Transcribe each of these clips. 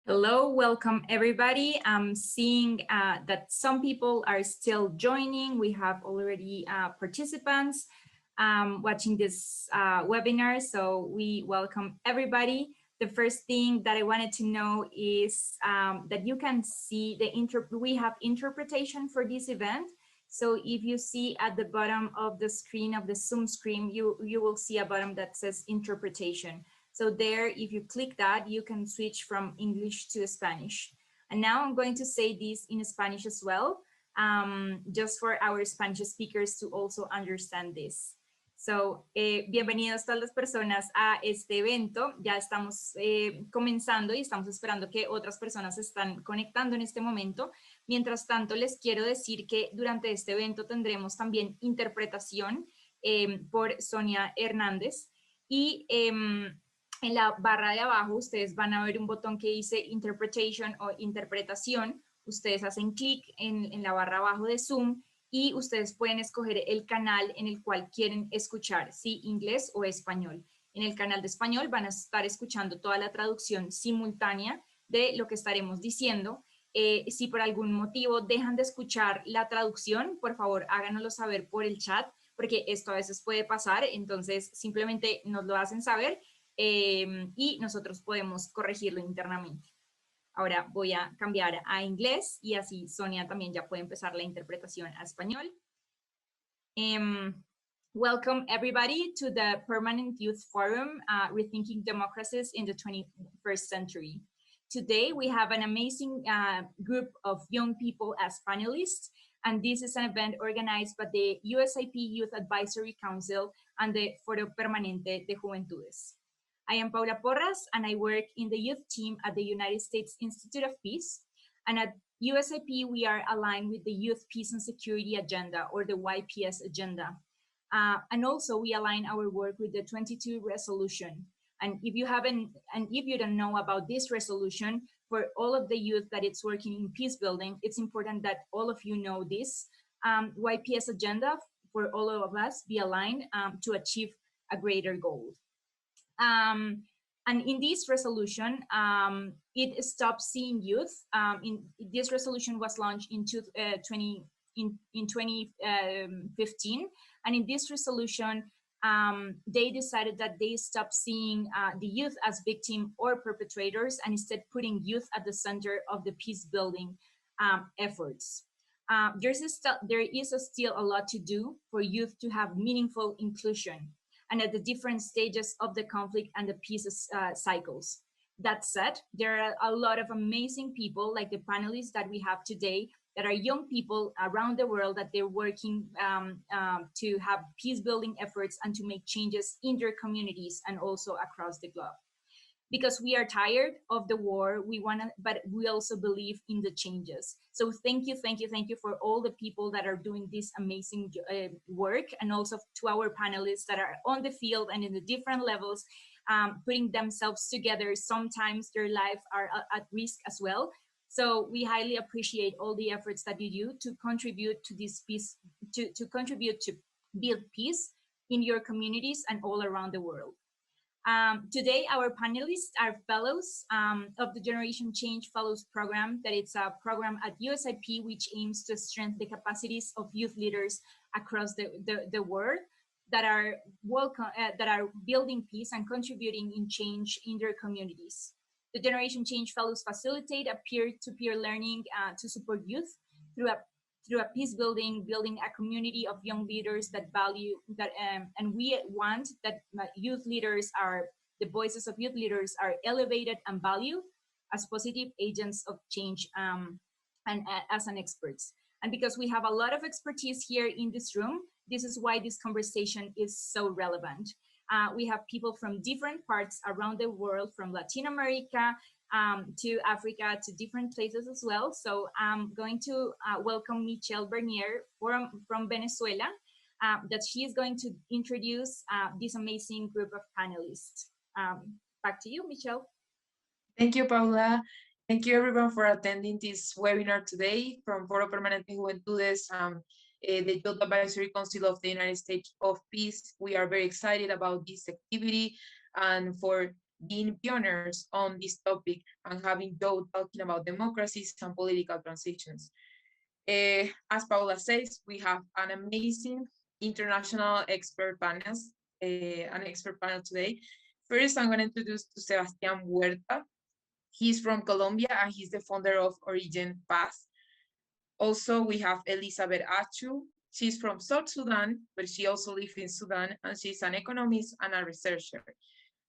Hello, welcome everybody. I'm seeing that some people are still joining. We have already participants watching this webinar, so we welcome everybody. The first thing that I wanted to know is that you can see we have interpretation for this event. So if you see at the bottom of the screen, of the Zoom screen, you will see a button that says interpretation. So there, if you click that, you can switch from English to Spanish. And now I'm going to say this in Spanish as well, just for our Spanish speakers to also understand this. So, bienvenidos todas las personas a este evento. Ya estamos comenzando y estamos esperando que otras personas se están conectando en este momento. Mientras tanto, les quiero decir que durante este evento tendremos también interpretación por Sonia Hernández y en la barra de abajo ustedes van a ver un botón que dice Interpretation o Interpretación. Ustedes hacen clic en la barra abajo de Zoom y ustedes pueden escoger el canal en el cual quieren escuchar, si inglés o español. En el canal de español van a estar escuchando toda la traducción simultánea de lo que estaremos diciendo. Si por algún motivo dejan de escuchar la traducción, por favor háganoslo saber por el chat, porque esto a veces puede pasar, entonces simplemente nos lo hacen saber y nosotros podemos corregirlo internamente. Ahora voy a cambiar a inglés y así Sonia también ya puede empezar la interpretación a español. Welcome everybody to the Permanent Youth Forum, Rethinking Democracies in the 21st Century. Today we have an amazing group of young people as panelists, and this is an event organized by the USIP Youth Advisory Council and the Foro Permanente de Juventudes. I am Paula Porras, and I work in the youth team at the United States Institute of Peace. And at USIP, we are aligned with the Youth Peace and Security Agenda, or the YPS agenda. And also, we align our work with the 22 resolution. And if you don't know about this resolution, for all of the youth that it's working in peace building, it's important that all of you know this YPS agenda for all of us be aligned to achieve a greater goal. And in this resolution, it stops seeing youth. This resolution was launched in 2015, and in this resolution, they decided that they stopped seeing the youth as victim or perpetrators, and instead putting youth at the center of the peace building efforts. There is still a lot to do for youth to have meaningful inclusion, and at the different stages of the conflict and the peace cycles. That said, there are a lot of amazing people like the panelists that we have today that are young people around the world that they're working to have peace building efforts and to make changes in their communities and also across the globe. Because we are tired of the war, but we also believe in the changes. So thank you for all the people that are doing this amazing work, and also to our panelists that are on the field and in the different levels, putting themselves together. Sometimes their lives are at risk as well. So we highly appreciate all the efforts that you do to contribute to this peace, to contribute to build peace in your communities and all around the world. Today, our panelists are fellows of the Generation Change Fellows program. That it's a program at USIP which aims to strengthen the capacities of youth leaders across the world that are building peace and contributing in change in their communities. The Generation Change Fellows facilitate a peer-to-peer learning to support youth through a peace building a community of young leaders that value that, and we want that the voices of youth leaders are elevated and valued as positive agents of change and as an experts. And because we have a lot of expertise here in this room, this is why this conversation is so relevant. We have people from different parts around the world, from Latin America to Africa, to different places as well. So I'm going to welcome Michelle Bernier from Venezuela, that she is going to introduce this amazing group of panelists. Back to you, Michelle. Thank you, Paula. Thank you everyone for attending this webinar today from Foro Permanente de Juventudes, the Youth Advisory Council of the United States of Peace. We are very excited about this activity and for being pioneers on this topic and having Joe talking about democracies and political transitions. As Paula says, we have an amazing international expert panels, an expert panel today. First, I'm going to introduce to Sebastián Huerta. He's from Colombia and he's the founder of Origin Path. Also, we have Elizabeth Achu. She's from South Sudan, but she also lives in Sudan, and she's an economist and a researcher.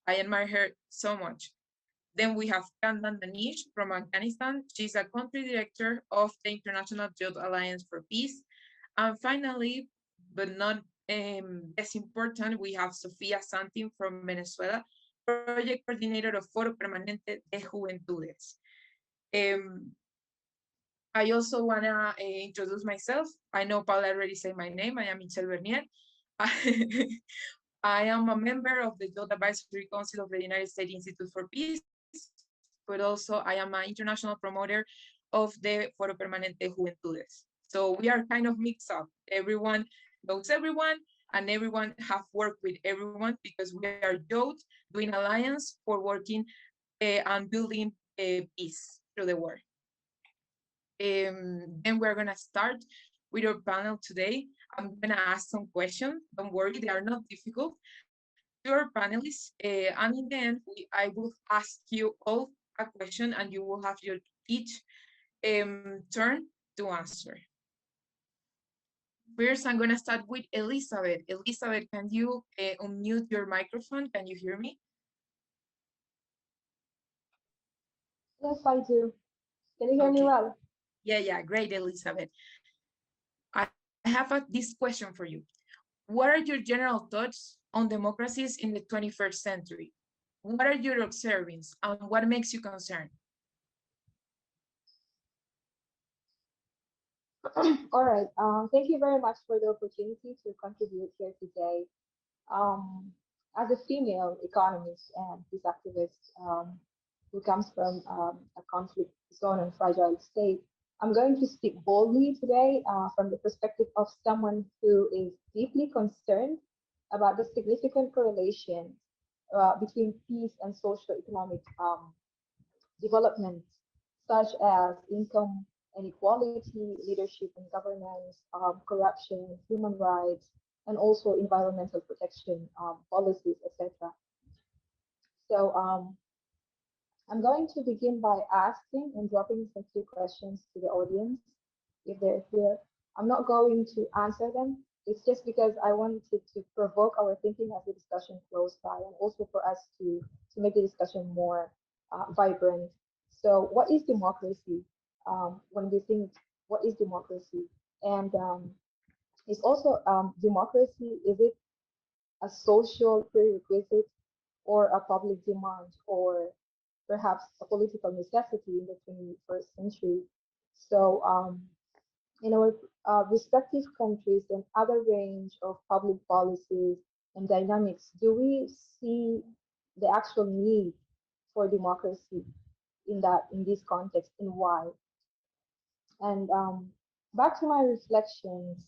I admire her so much. Then we have Kandan Danish from Afghanistan. She's a country director of the International Youth Alliance for Peace. And finally, but not less important, we have Sofia Santin from Venezuela, project coordinator of Foro Permanente de Juventudes. I also want to introduce myself. I know Paula already said my name. I am Michelle Bernier. I am a member of the Youth Advisory Council of the United States Institute for Peace, but also I am an international promoter of the Foro Permanente de Juventudes. So we are kind of mixed up. Everyone knows everyone, and everyone have worked with everyone because we are youth doing alliance for working and building peace through the world. Then we're gonna start with our panel today. I'm gonna ask some questions. Don't worry, they are not difficult. To our panelists, and in the end, I will ask you all a question, and you will have your each turn to answer. First, I'm gonna start with Elizabeth. Elizabeth, can you unmute your microphone? Can you hear me? Yes, I do. Can you hear me Okay. well? Yeah, great, Elizabeth. I have this question for you. What are your general thoughts on democracies in the 21st century? What are your observings and what makes you concerned? All right. Thank you very much for the opportunity to contribute here today. Um, as a female economist and peace activist who comes from a conflict zone and fragile state, I'm going to speak boldly today from the perspective of someone who is deeply concerned about the significant correlation between peace and social economic development, such as income inequality, leadership and governance, corruption, human rights, and also environmental protection policies, etc. So I'm going to begin by asking and dropping some few questions to the audience if they're here. I'm not going to answer them. It's just because I wanted to provoke our thinking as the discussion flows by and also for us to make the discussion more vibrant. So, what is democracy? When we think, what is democracy? And it's also democracy, is it a social prerequisite or a public demand or perhaps a political necessity in the 21st century? So, in our respective countries and other range of public policies and dynamics, do we see the actual need for democracy in this context and why? And back to my reflections,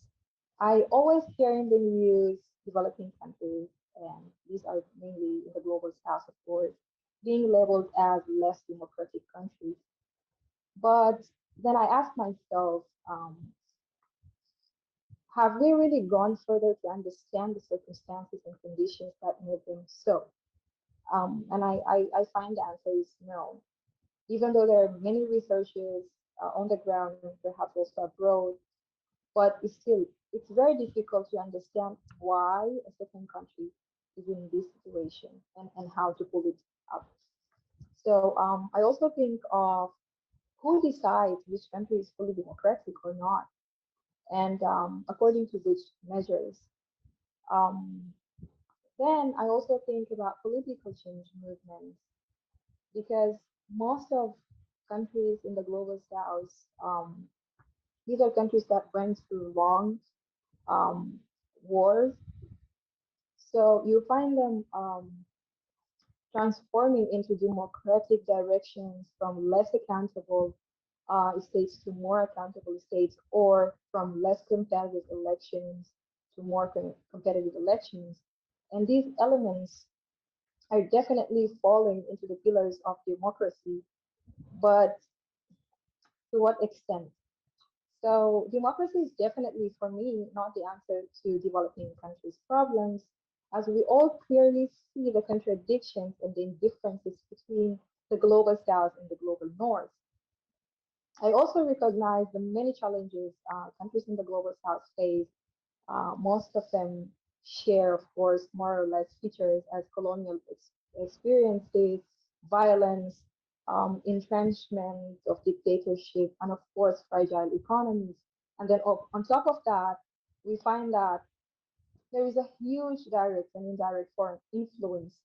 I always hear in the news developing countries, and these are mainly in the global south, of course, being labeled as less democratic countries. But then I ask myself, have we really gone further to understand the circumstances and conditions that made them so? And I find the answer is no. Even though there are many researchers on the ground, perhaps also abroad, but it's very difficult to understand why a certain country is in this situation and how to pull it up. So I also think of who decides which country is fully democratic or not, and according to which measures. Um, then I also think about political change movements because most of countries in the global south, these are countries that went through long um, wars. So you find them transforming into democratic directions from less accountable states to more accountable states, or from less competitive elections to more competitive elections. And these elements are definitely falling into the pillars of democracy, but to what extent? So democracy is definitely, for me, not the answer to developing countries' problems, as we all clearly see the contradictions and the indifferences between the global south and the global north. I also recognize the many challenges countries in the global south face. Most of them share, of course, more or less features as colonial experiences, violence, entrenchment of dictatorship, and of course, fragile economies. And then on top of that, we find that there is a huge direct and indirect foreign influence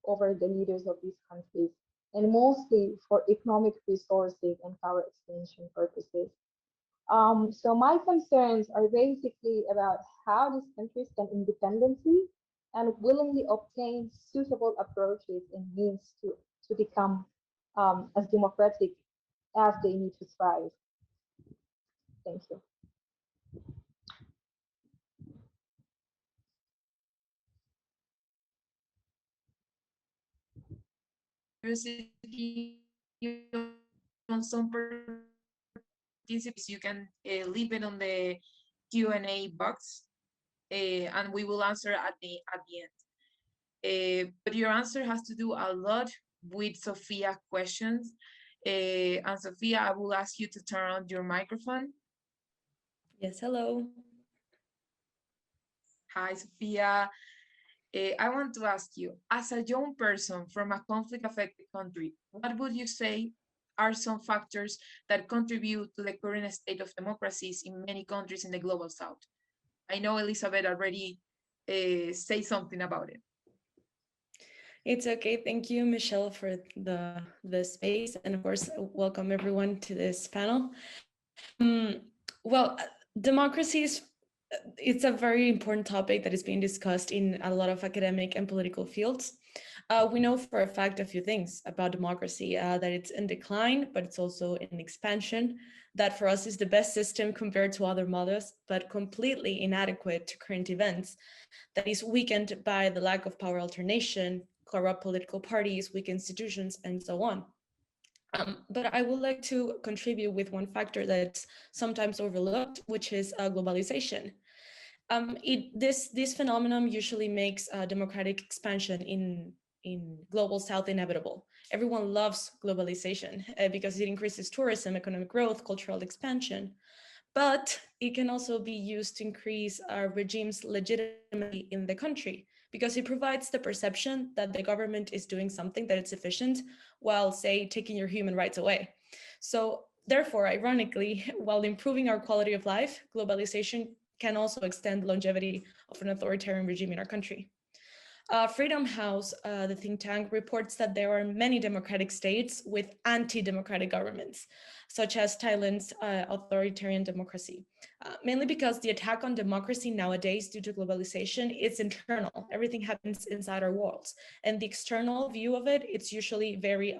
over the leaders of these countries, and mostly for economic resources and power extension purposes. So my concerns are basically about how these countries can independently and willingly obtain suitable approaches and means to become as democratic as they need to thrive. Thank you. Curiosity on some participants, you can leave it on the Q&A box, and we will answer at the end. But your answer has to do a lot with Sophia questions. And Sophia, I will ask you to turn on your microphone. Yes, hello. Hi, Sophia. I want to ask you, as a young person from a conflict-affected country, what would you say are some factors that contribute to the current state of democracies in many countries in the global south? I know Elizabeth already say something about it. It's okay. Thank you, Michelle, for the space, and of course, welcome everyone to this panel. Well, democracies, it's a very important topic that is being discussed in a lot of academic and political fields. We know for a fact a few things about democracy, that it's in decline, but it's also in expansion, that for us is the best system compared to other models, but completely inadequate to current events, that is weakened by the lack of power alternation, corrupt political parties, weak institutions, and so on. But I would like to contribute with one factor that's sometimes overlooked, which is globalization. This phenomenon usually makes democratic expansion in global south inevitable. Everyone loves globalization because it increases tourism, economic growth, cultural expansion. But it can also be used to increase regimes' legitimacy in the country because it provides the perception that the government is doing something, that it's efficient, while, say, taking your human rights away. So therefore, ironically, while improving our quality of life, globalization can also extend longevity of an authoritarian regime in our country. Freedom House, the think tank, reports that there are many democratic states with anti-democratic governments, such as Thailand's authoritarian democracy, mainly because the attack on democracy nowadays due to globalization is internal. Everything happens inside our walls. And the external view of it, it's usually very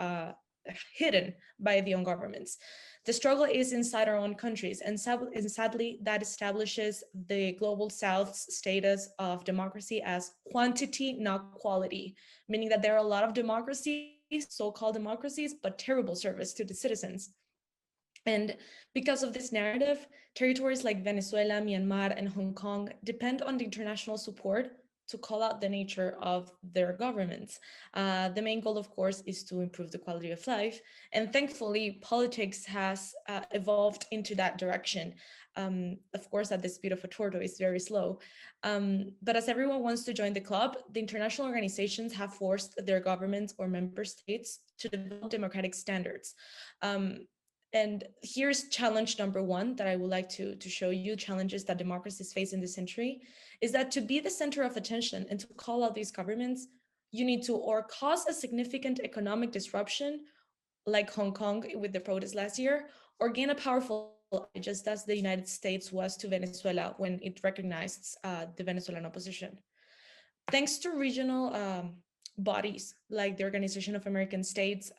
hidden by the own governments. The struggle is inside our own countries, and sadly, that establishes the global South's status of democracy as quantity, not quality, meaning that there are a lot of democracies, so-called democracies, but terrible service to the citizens. And because of this narrative, territories like Venezuela, Myanmar, and Hong Kong depend on the international support to call out the nature of their governments. The main goal, of course, is to improve the quality of life. And thankfully, politics has evolved into that direction. Of course, at the speed of a tortoise, very slow. But as everyone wants to join the club, the international organizations have forced their governments or member states to develop democratic standards. And here's challenge number one that I would like to show you, challenges that democracies face in this century, is that to be the center of attention and to call out these governments, you need to or cause a significant economic disruption, like Hong Kong with the protests last year, or gain a powerful ally, just as the United States was to Venezuela when it recognized the Venezuelan opposition. Thanks to regional bodies like the Organization of American States,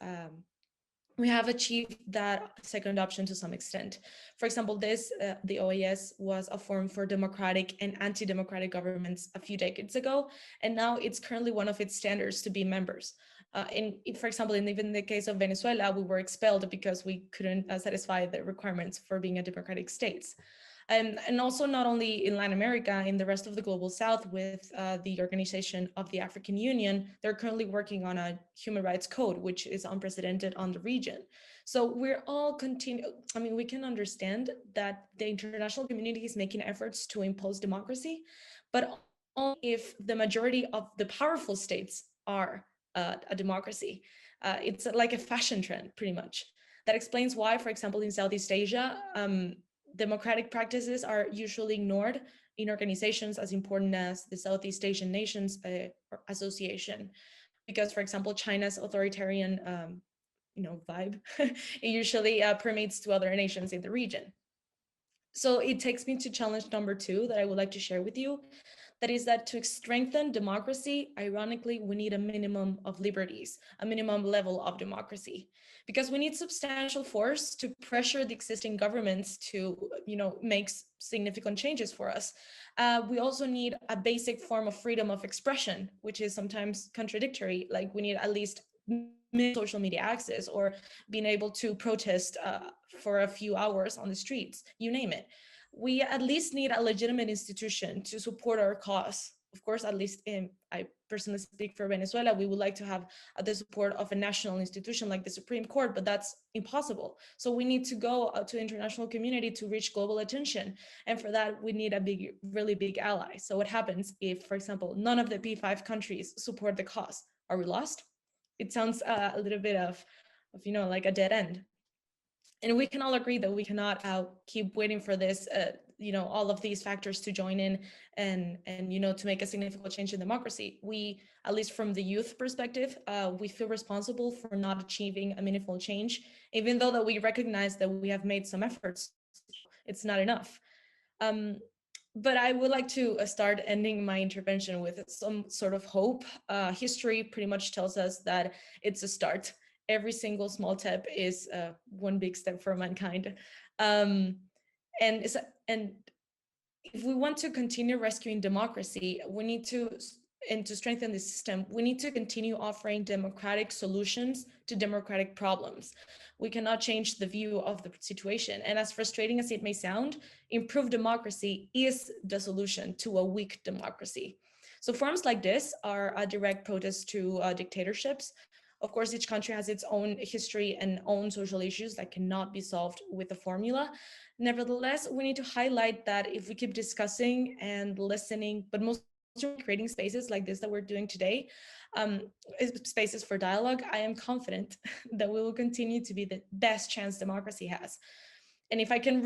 we have achieved that second option to some extent. For example, the OAS was a forum for democratic and anti-democratic governments a few decades ago, and now it's currently one of its standards to be members. For example, even the case of Venezuela, we were expelled because we couldn't satisfy the requirements for being a democratic state. And also not only in Latin America, in the rest of the global south with the Organization of the African Union, they're currently working on a human rights code, which is unprecedented on the region. So we're all we can understand that the international community is making efforts to impose democracy, but only if the majority of the powerful states are a democracy. It's like a fashion trend, pretty much. That explains why, for example, in Southeast Asia, democratic practices are usually ignored in organizations as important as the Southeast Asian Nations Association, because, for example, China's authoritarian, vibe it usually permeates to other nations in the region. So it takes me to challenge number 2 that I would like to share with you. That is that to strengthen democracy, ironically, we need a minimum of liberties, a minimum level of democracy, because we need substantial force to pressure the existing governments to, make significant changes for us. We also need a basic form of freedom of expression, which is sometimes contradictory. Like we need at least social media access or being able to protest for a few hours on the streets, you name it. We at least need a legitimate institution to support our cause. Of course, at least I personally speak for Venezuela, we would like to have the support of a national institution like the Supreme Court, but that's impossible. So we need to go to international community to reach global attention. And for that, we need a really big ally. So what happens if, for example, none of the P5 countries support the cause? Are we lost? It sounds a little bit of like a dead end. And we can all agree that we cannot keep waiting for this, all of these factors to join in and to make a significant change in democracy. We, at least from the youth perspective, we feel responsible for not achieving a meaningful change, even though that we recognize that we have made some efforts. It's not enough. But I would like to start ending my intervention with some sort of hope. History pretty much tells us that it's a start. Every single small step is one big step for mankind. And if we want to continue rescuing democracy, we need to, and to strengthen the system, we need to continue offering democratic solutions to democratic problems. We cannot change the view of the situation. And as frustrating as it may sound, improved democracy is the solution to a weak democracy. So forums like this are a direct protest to dictatorships. Of course, each country has its own history and own social issues that cannot be solved with a formula. Nevertheless, we need to highlight that if we keep discussing and listening, but most creating spaces like this that we're doing today, spaces for dialogue, I am confident that we will continue to be the best chance democracy has. And if I can,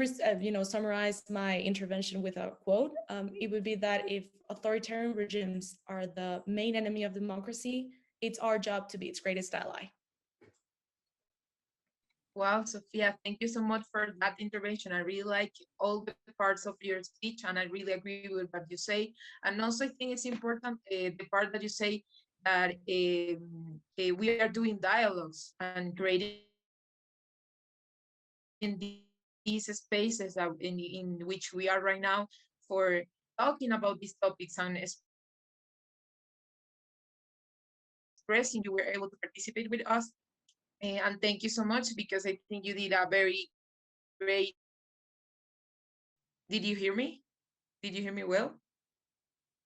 summarize my intervention with a quote, it would be that if authoritarian regimes are the main enemy of democracy, it's our job to be its greatest ally. Wow, Sophia, thank you so much for that intervention. I really like all the parts of your speech, and I really agree with what you say. And also, I think it's important the part that you say that we are doing dialogues and creating these spaces in which we are right now for talking about these topics and expressing. You were able to participate with us. And thank you so much, because I think you did a very great. Did you hear me? Did you hear me well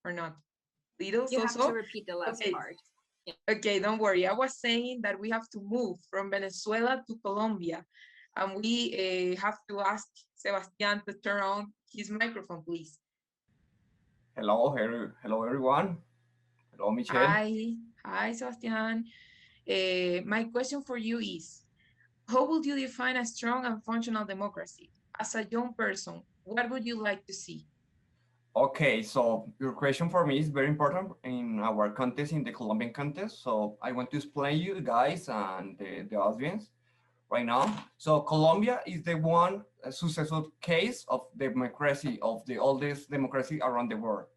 or not? Little, You have to repeat the last part. Yeah. Okay, don't worry. I was saying that we have to move from Venezuela to Colombia, and we have to ask Sebastian to turn on his microphone, please. Hello, hello everyone. Hello, Michelle. Hi, Sebastian. My question for you is, how would you define a strong and functional democracy? As a young person, what would you like to see? Okay, so your question for me is very important in our context, in the Colombian context. So I want to explain you guys and the audience right now. So Colombia is the one successful case of democracy, of the oldest democracy around the world.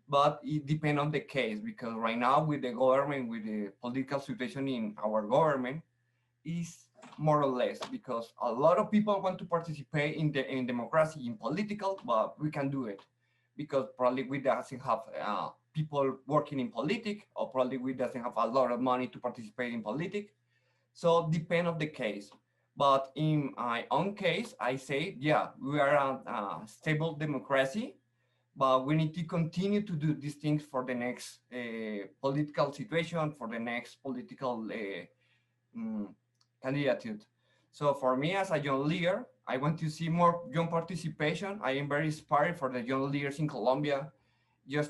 But it depends on the case, because right now with the government, with the political situation in our government, is more or less, because a lot of people want to participate in democracy, in political, but we can do it because probably we doesn't have people working in politics, or probably we doesn't have a lot of money to participate in politics. So depend of the case. But in my own case, I say, yeah, we are a stable democracy, but we need to continue to do these things for the next political situation, for the next political candidate. So for me as a young leader, I want to see more young participation. I am very inspired for the young leaders in Colombia. I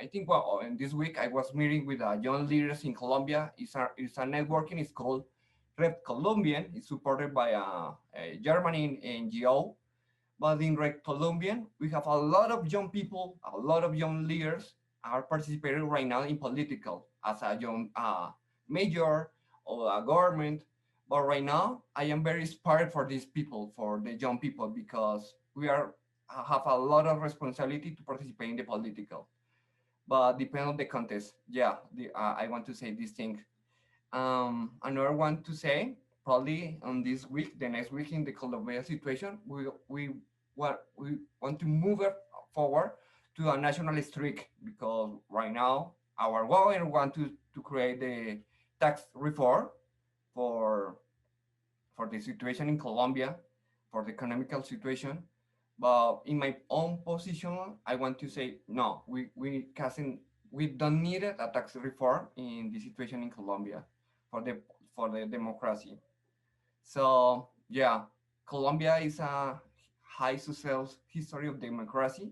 think, well, in this week I was meeting with young leaders in Colombia. It's a networking. It's called Red Colombian. It's supported by a German NGO. But in Red Colombian, we have a lot of young people, a lot of young leaders are participating right now in political as a young major or a government. But right now, I am very inspired for these people, for the young people, because we have a lot of responsibility to participate in the political. But depend on the context. Yeah, I want to say this thing. Another one to say, probably on this week, the next week in the Colombia situation, we want to move it forward to a national streak, because right now our government want to create the tax reform for for the situation in Colombia, for the economical situation. But in my own position, I want to say no, we don't need a tax reform in the situation in Colombia for the democracy. So yeah, Colombia is a high success history of democracy.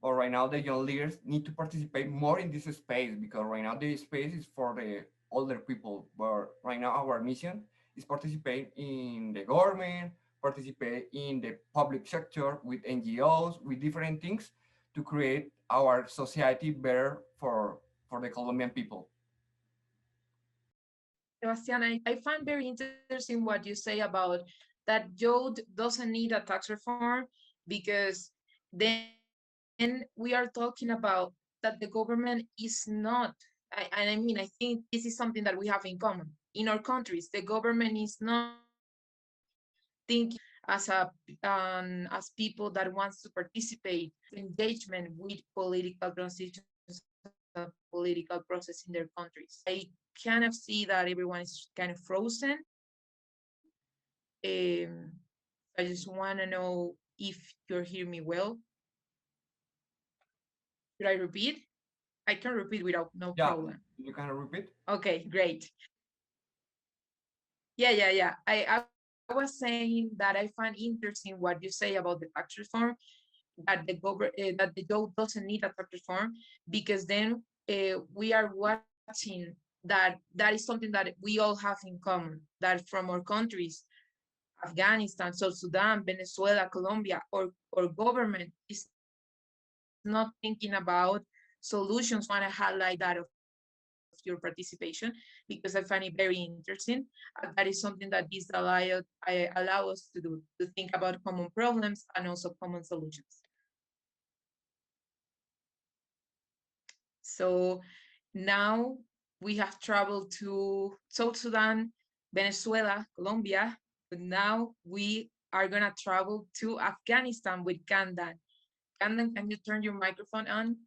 But right now, the young leaders need to participate more in this space, because right now the space is for the older people. But right now, our mission is participate in the government, participate in the public sector with NGOs, with different things to create our society better for the Colombian people. Sebastian, I find very interesting what you say about that Joe doesn't need a tax reform, because then we are talking about that the government is not, and I mean, I think this is something that we have in common. In our countries, the government is not thinking as people that wants to participate, engagement with political transitions, political process in their countries. I kind of see that everyone is kind of frozen. I just want to know if you're hearing me well. Should I repeat? I can repeat without no problem. You can repeat? Okay, great. Yeah. I was saying that I find interesting what you say about the tax reform, that that the Joe doesn't need a tax reform, because then we are watching that is something that we all have in common, that from our countries, Afghanistan, South Sudan, Venezuela, Colombia, or government is not thinking about solutions. I want to highlight that of your participation, because I find it very interesting. That is something that this allow us to do, to think about common problems and also common solutions. So now we have traveled to South Sudan, Venezuela, Colombia, but now we are gonna travel to Afghanistan with Kandan. Kandan, can you turn your microphone on?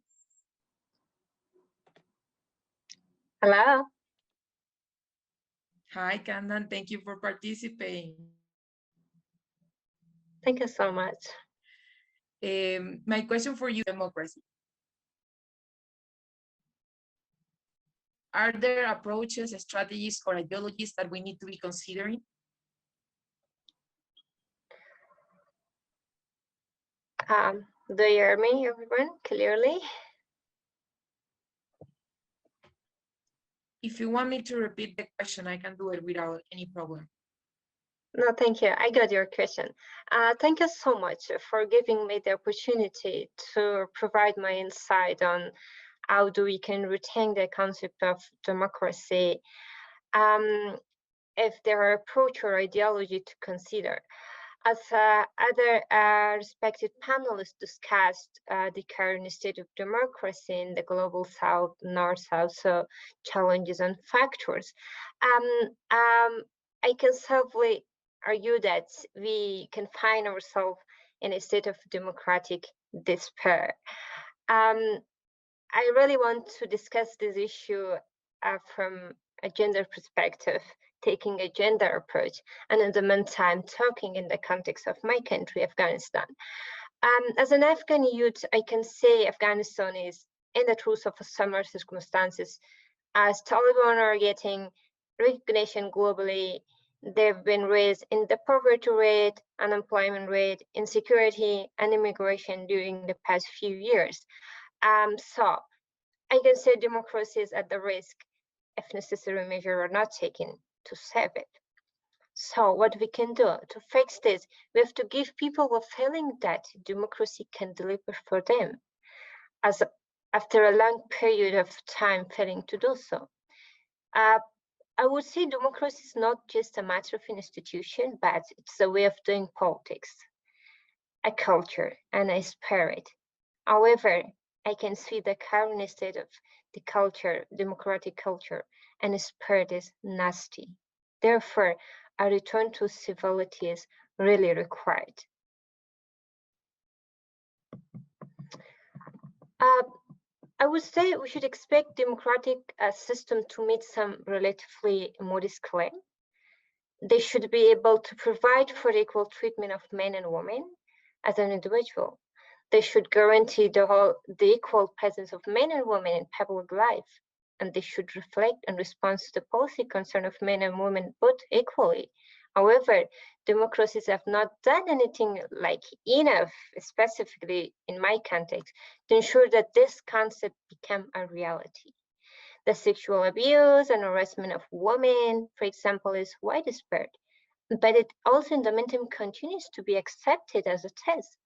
Hello. Hi, Kandan, thank you for participating. Thank you so much. My question for you, democracy. Are there approaches, strategies, or ideologies that we need to be considering? Do you hear me, everyone, clearly? If you want me to repeat the question, I can do it without any problem. No, thank you. I got your question. Thank you so much for giving me the opportunity to provide my insight on how we can rethink the concept of democracy. If there are approach or ideology to consider. As other respected panelists discussed the current state of democracy in the global south, north-south, so challenges and factors, I can safely argue that we can find ourselves in a state of democratic despair. I really want to discuss this issue from a gender perspective, taking a gender approach, and in the meantime, talking in the context of my country, Afghanistan. As an Afghan youth, I can say Afghanistan is in the truth of summer circumstances. As Taliban are getting recognition globally, they've been raised in the poverty rate, unemployment rate, insecurity, and immigration during the past few years. So I can say democracy is at the risk if necessary measures are not taken to save it. So what we can do to fix this, we have to give people a feeling that democracy can deliver for them, as after a long period of time failing to do so. I would say democracy is not just a matter of institution, but it's a way of doing politics, a culture, and a spirit. However, I can see the current state of the culture, democratic culture, and the spirit is nasty. Therefore, a return to civility is really required. I would say we should expect democratic system to meet some relatively modest claim. They should be able to provide for equal treatment of men and women as an individual. They should guarantee the equal presence of men and women in public life, and they should reflect and respond to the policy concern of men and women both equally. However, democracies have not done anything like enough, specifically in my context, to ensure that this concept become a reality. The sexual abuse and harassment of women, for example, is widespread, but it also in the meantime continues to be accepted as it is.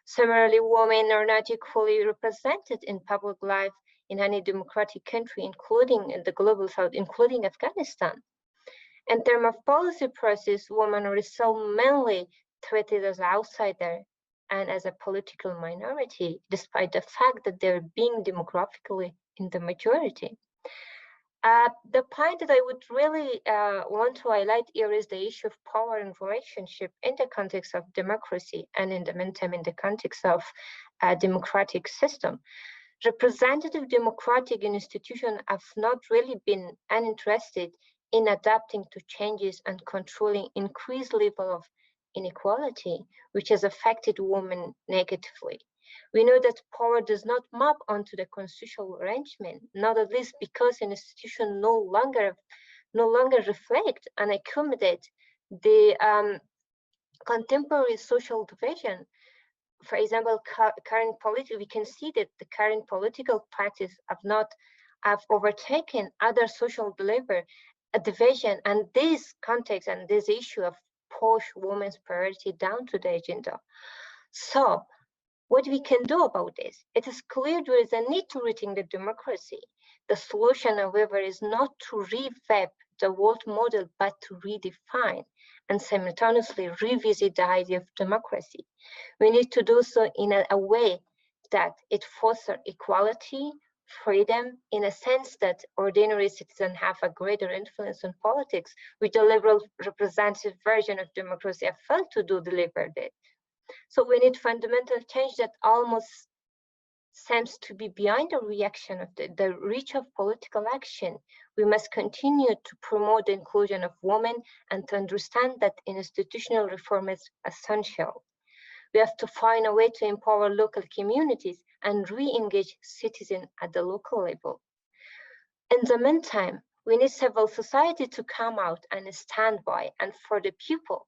Similarly, women are not equally represented in public life in any democratic country, including in the global south, including Afghanistan. In terms of policy process, women are still mainly treated as outsider and as a political minority, despite the fact that they're being demographically in the majority. The point that I would really want to highlight here is the issue of power and relationship in the context of democracy, and in the meantime, in the context of a democratic system. Representative democratic institutions have not really been uninterested in adapting to changes and controlling increased level of inequality, which has affected women negatively. We know that power does not map onto the constitutional arrangement, not at least because an institution no longer reflect and accommodate the contemporary social division. For example, we can see that the current political practice have overtaken other social division, and this context and this issue of push women's priority down to the agenda. So what we can do about this? It is clear there is a need to rethink the democracy. The solution, however, is not to revamp the world model, but to redefine and simultaneously revisit the idea of democracy. We need to do so in a way that it fosters equality, freedom, in a sense that ordinary citizens have a greater influence on politics, which the liberal representative version of democracy have failed to deliver that. So we need fundamental change that almost seems to be beyond the reaction of the reach of political action. We must continue to promote the inclusion of women and to understand that institutional reform is essential. We have to find a way to empower local communities and re-engage citizens at the local level. In the meantime, we need civil society to come out and stand by, and for the people.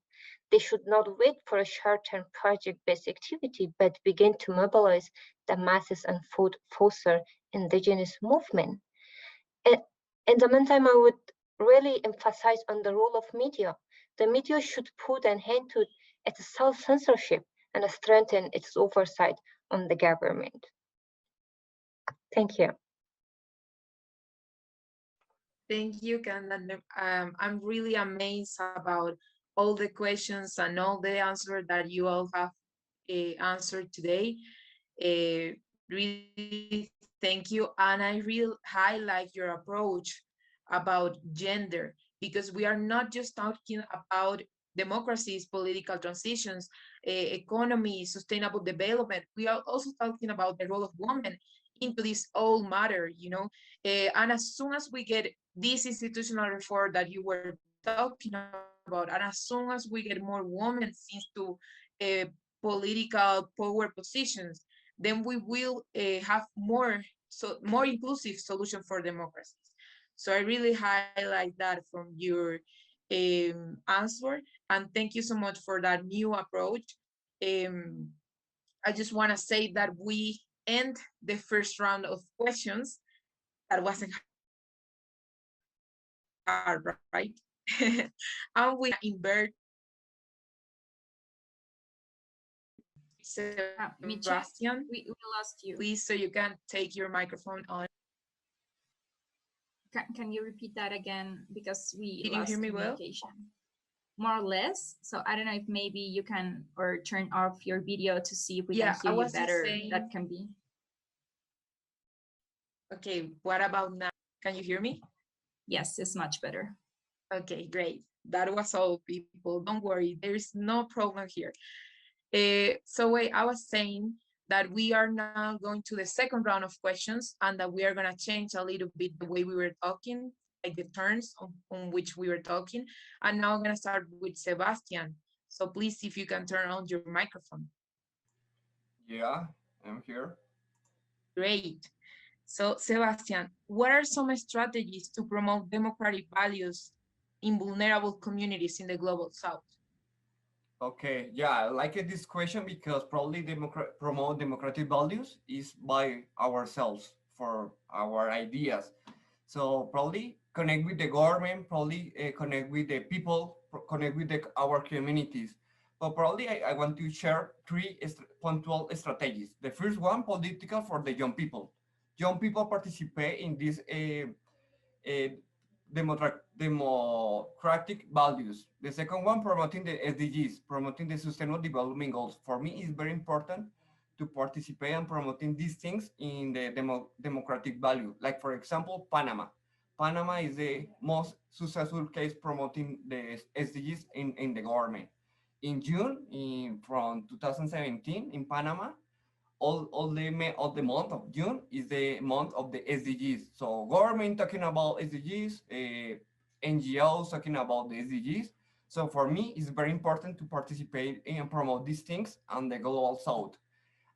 They should not wait for a short-term project-based activity, but begin to mobilize the masses and foster indigenous movement. In the meantime, I would really emphasize on the role of media. The media should put an end to its self-censorship and strengthen its oversight on the government. Thank you. Thank you, Candace. I'm really amazed about all the questions and all the answers that you all have answered today. Really thank you. And I really highlight your approach about gender, because we are not just talking about democracies, political transitions, economy, sustainable development. We are also talking about the role of women into this whole matter, you know. And as soon as we get this institutional reform that you were talking about, and as soon as we get more women into political power positions, then we will have more inclusive solution for democracies. So I really highlight that from your answer, and thank you so much for that new approach. Um, I just want to say that we end the first round of questions. That wasn't hard, right? And we are gonna invert Michelle, Sebastian, we lost you. please, so you can take your microphone on. Can you repeat that again? Because we Did you lost hear me well? communication. More or less. So I don't know if maybe you can or turn off your video to see if we Yeah, can I hear you was just better. saying. That can be. Okay, what about now? Can you hear me? Yes, it's much better. Okay, great. That was all, people. Don't worry, there's no problem here. So wait, I was saying that we are now going to the second round of questions, and that we are going to change a little bit the way we were talking, like the turns on which we were talking. And now I'm going to start with Sebastian. So please, if you can turn on your microphone. Yeah, I'm here. Great. So Sebastian, what are some strategies to promote democratic values in vulnerable communities in the global south? Okay, yeah, I like this question because probably promote democratic values is by ourselves for our ideas. So probably connect with the government, probably connect with the people, connect with our communities. But probably I want to share three punctual strategies. The first one, political for the young people. Young people participate in this democratic values. The second one, promoting the SDGs, promoting the Sustainable Development Goals. For me, it's very important to participate and promoting these things in the democratic value. Like, for example, Panama. Panama is the most successful case promoting the SDGs in the government. In June, from 2017, in Panama, all the month of June is the month of the SDGs. So government talking about SDGs, NGOs talking about the SDGs. So for me, it's very important to participate and promote these things on the global south.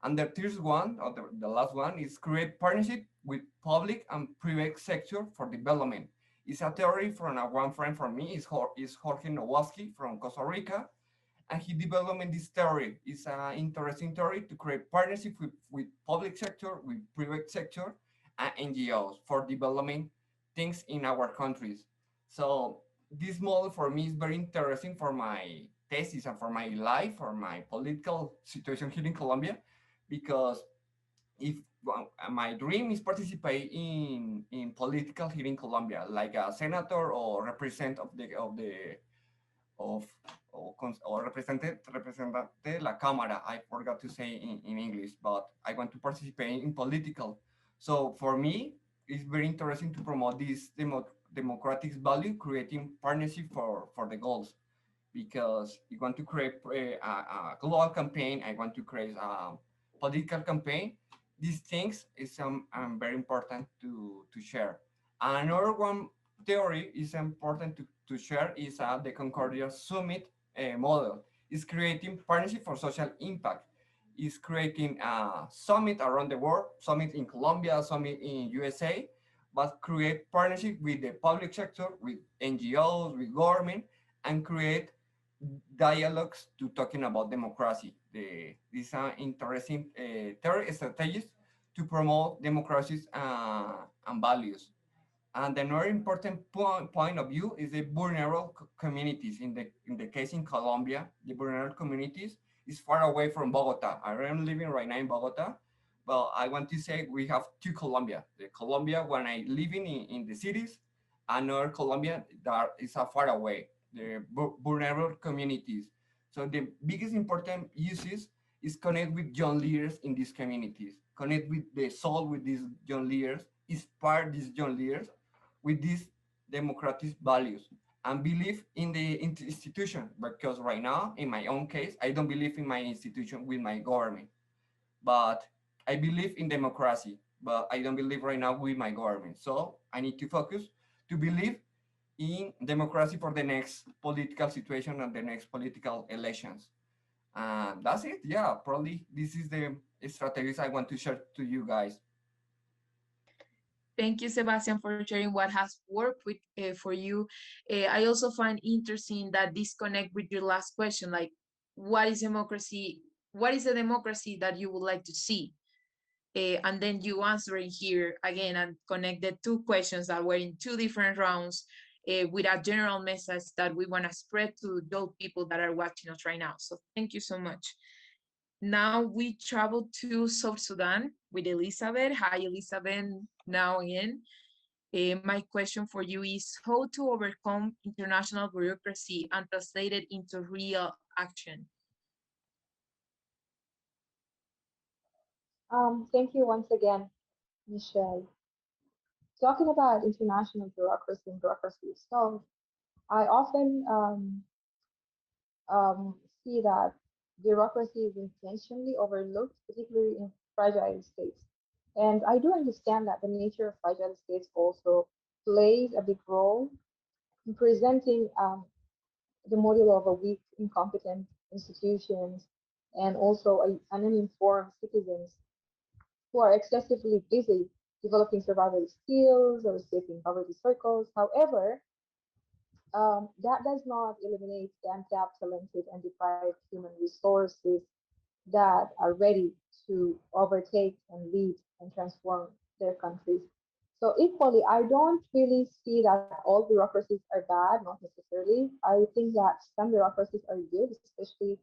And the third one, or the last one, is create partnership with public and private sector for development. It's a theory from one friend from me, is Jorge Nowalski from Costa Rica, and he developed this theory. It's an interesting theory to create partnership with public sector, with private sector, and NGOs for developing things in our countries. So this model for me is very interesting for my thesis and for my life, for my political situation here in Colombia, because if my dream is participate in political here in Colombia, like a senator or represent of or representante la cámara. I forgot to say in English, but I want to participate in political. So for me, it's very interesting to promote this democratic value, creating partnership for the goals. Because you want to create a global campaign, I want to create a political campaign. These things is very important to share. Another one theory is important to share is the Concordia Summit model. It's creating partnership for social impact. It's creating a summit around the world, summit in Colombia, summit in USA, but create partnership with the public sector, with NGOs, with government, and create dialogues to talking about democracy. These are interesting theory strategies to promote democracies and values. And another important point of view is the vulnerable communities. In the case in Colombia, the vulnerable communities is far away from Bogota. I am living right now in Bogota, but I want to say we have two Colombia. The Colombia when I living in the cities, another Colombia that is far away. vulnerable communities. So the biggest important uses is connect with young leaders in these communities, connect with the soul with these young leaders, inspire these young leaders with these democratic values, and believe in the institution. Because right now, in my own case, I don't believe in my institution with my government, but I believe in democracy, but I don't believe right now with my government. So I need to focus to believe in democracy for the next political situation and the next political elections. And that's it. Yeah, probably this is the strategies I want to share to you guys. Thank you, Sebastian, for sharing what has worked with for you. I also find interesting that disconnect with your last question, like what is democracy? What is the democracy that you would like to see? And then you answering here again and connect the two questions that were in two different rounds with a general message that we want to spread to those people that are watching us right now. So thank you so much. Now we travel to South Sudan with Elizabeth. Hi, Elizabeth, now again. My question for you is how to overcome international bureaucracy and translate it into real action? Thank you once again, Michelle. Talking about international bureaucracy and bureaucracy itself, I often see that bureaucracy is intentionally overlooked, particularly in fragile states. And I do understand that the nature of fragile states also plays a big role in presenting the model of a weak, incompetent institutions and also uninformed citizens who are excessively busy developing survival skills or escaping poverty circles. However, that does not eliminate the untapped, talented, and deprived human resources that are ready to overtake and lead and transform their countries. So equally, I don't really see that all bureaucracies are bad, not necessarily. I think that some bureaucracies are good, especially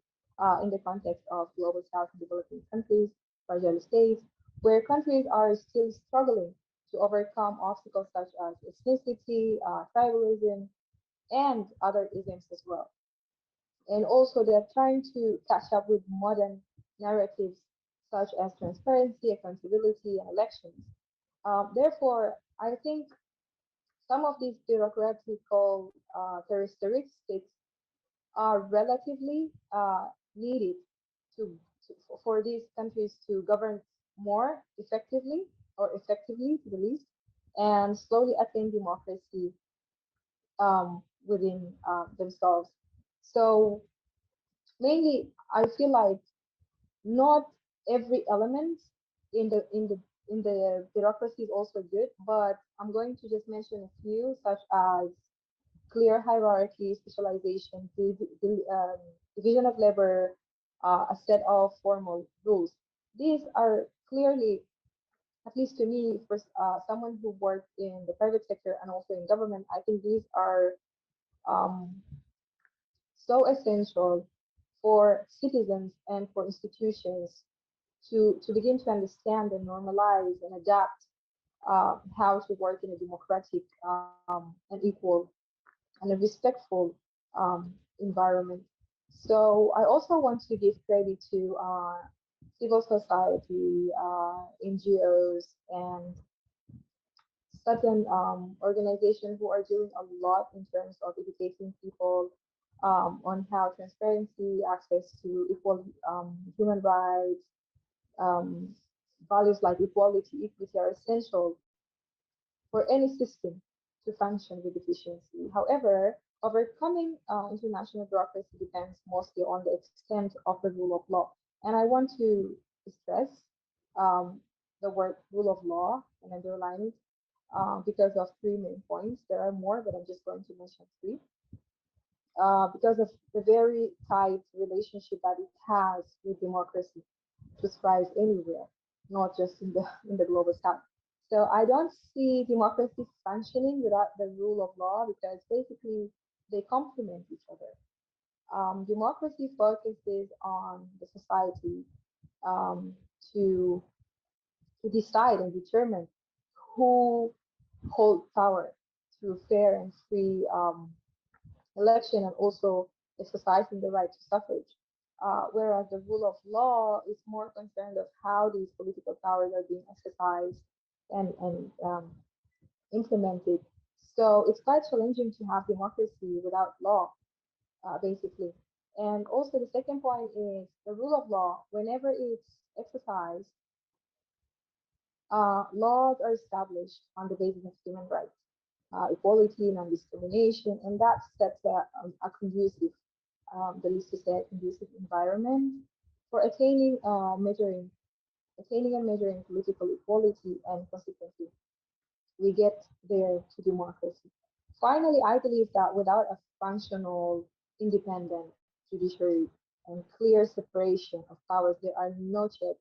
in the context of global south and developing countries, fragile states, where countries are still struggling to overcome obstacles such as ethnicity, tribalism, and other isms as well. And also, they're trying to catch up with modern narratives such as transparency, accountability, and elections. Therefore, I think some of these bureaucratical characteristics are relatively needed to, for these countries to govern more effectively or effectively to the least and slowly attain democracy within themselves. So mainly, I feel like not every element in the bureaucracy is also good, but I'm going to just mention a few, such as clear hierarchy, specialization, division of labor, a set of formal rules. These are clearly, at least to me, for someone who worked in the private sector and also in government, I think these are um, so essential for citizens and for institutions to begin to understand and normalize and adapt how to work in a democratic and equal and a respectful environment. So I also want to give credit to civil society, NGOs, and certain organizations who are doing a lot in terms of educating people on how transparency, access to equal human rights, um, values like equality, equity are essential for any system to function with efficiency. However, overcoming international bureaucracy depends mostly on the extent of the rule of law. And I want to stress um, the word rule of law and underline it because of three main points. There are more, but I'm just going to mention three. Because of the very tight relationship that it has with democracy to thrive anywhere, not just in the global south. So I don't see democracy functioning without the rule of law because basically they complement each other. Democracy focuses on the society um, to to decide and determine who hold power through fair and free election and also exercising the right to suffrage. Whereas the rule of law is more concerned of how these political powers are being exercised and implemented. So it's quite challenging to have democracy without law, basically. And also the second point is the rule of law. Whenever it's exercised, laws are established on the basis of human rights, equality, non-discrimination, and that sets a conducive, the least to say, conducive environment for attaining and measuring political equality, and consequently, we get there to democracy. Finally, I believe that without a functional, independent judiciary and clear separation of powers, there are no checks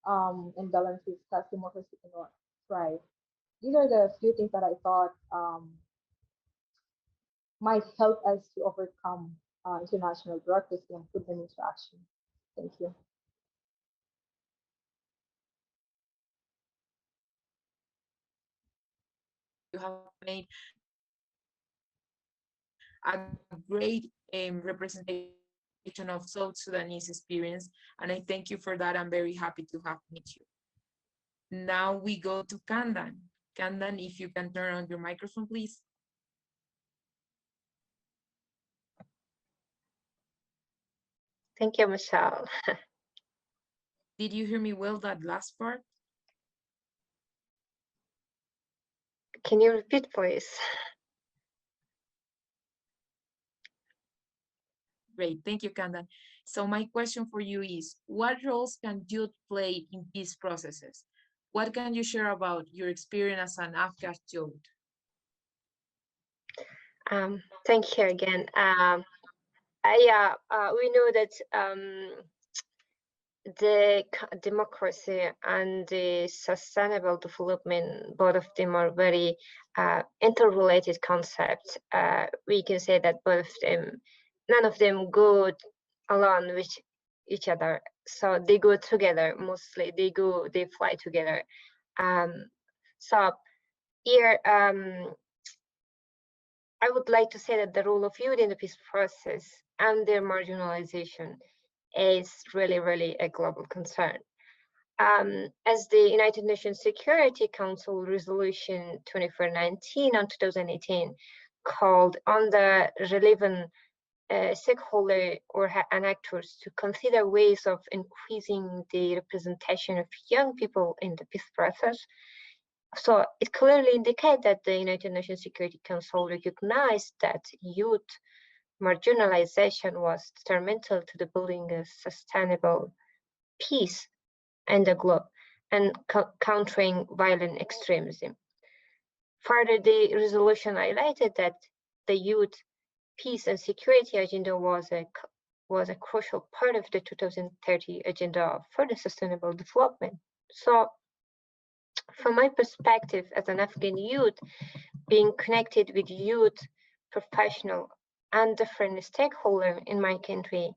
and balances that democracy cannot thrive. These are the few things that I thought might help us to overcome international bureaucracy and put them into action. Thank you. You have made a great representation of South Sudanese experience, and I thank you for that. I'm very happy to have met you. Now we go to Kandan. Kandan, if you can turn on your microphone, please. Thank you, Michelle. Did you hear me well, that last part? Can you repeat, please? Great, thank you, Kandan. So my question for you is, what roles can youth play in peace processes? What can you share about your experience as an Afghan youth? Thank you again. Yeah, we know that the democracy and the sustainable development, both of them are very interrelated concepts. We can say that both of them, none of them go alone with each other. So they go together mostly. They fly together. So here, I would like to say that the role of youth in the peace process and their marginalization is really, really a global concern. As the United Nations Security Council Resolution 2419 on 2018 called on the relevant stakeholders and actors to consider ways of increasing the representation of young people in the peace process. So it clearly indicates that the United Nations Security Council recognized that youth marginalization was detrimental to the building of sustainable peace in the globe and countering violent extremism. Further, the resolution highlighted that the youth peace and security agenda was a crucial part of the 2030 agenda for the sustainable development. So from my perspective as an Afghan youth, being connected with youth, professional, and different stakeholders in my country,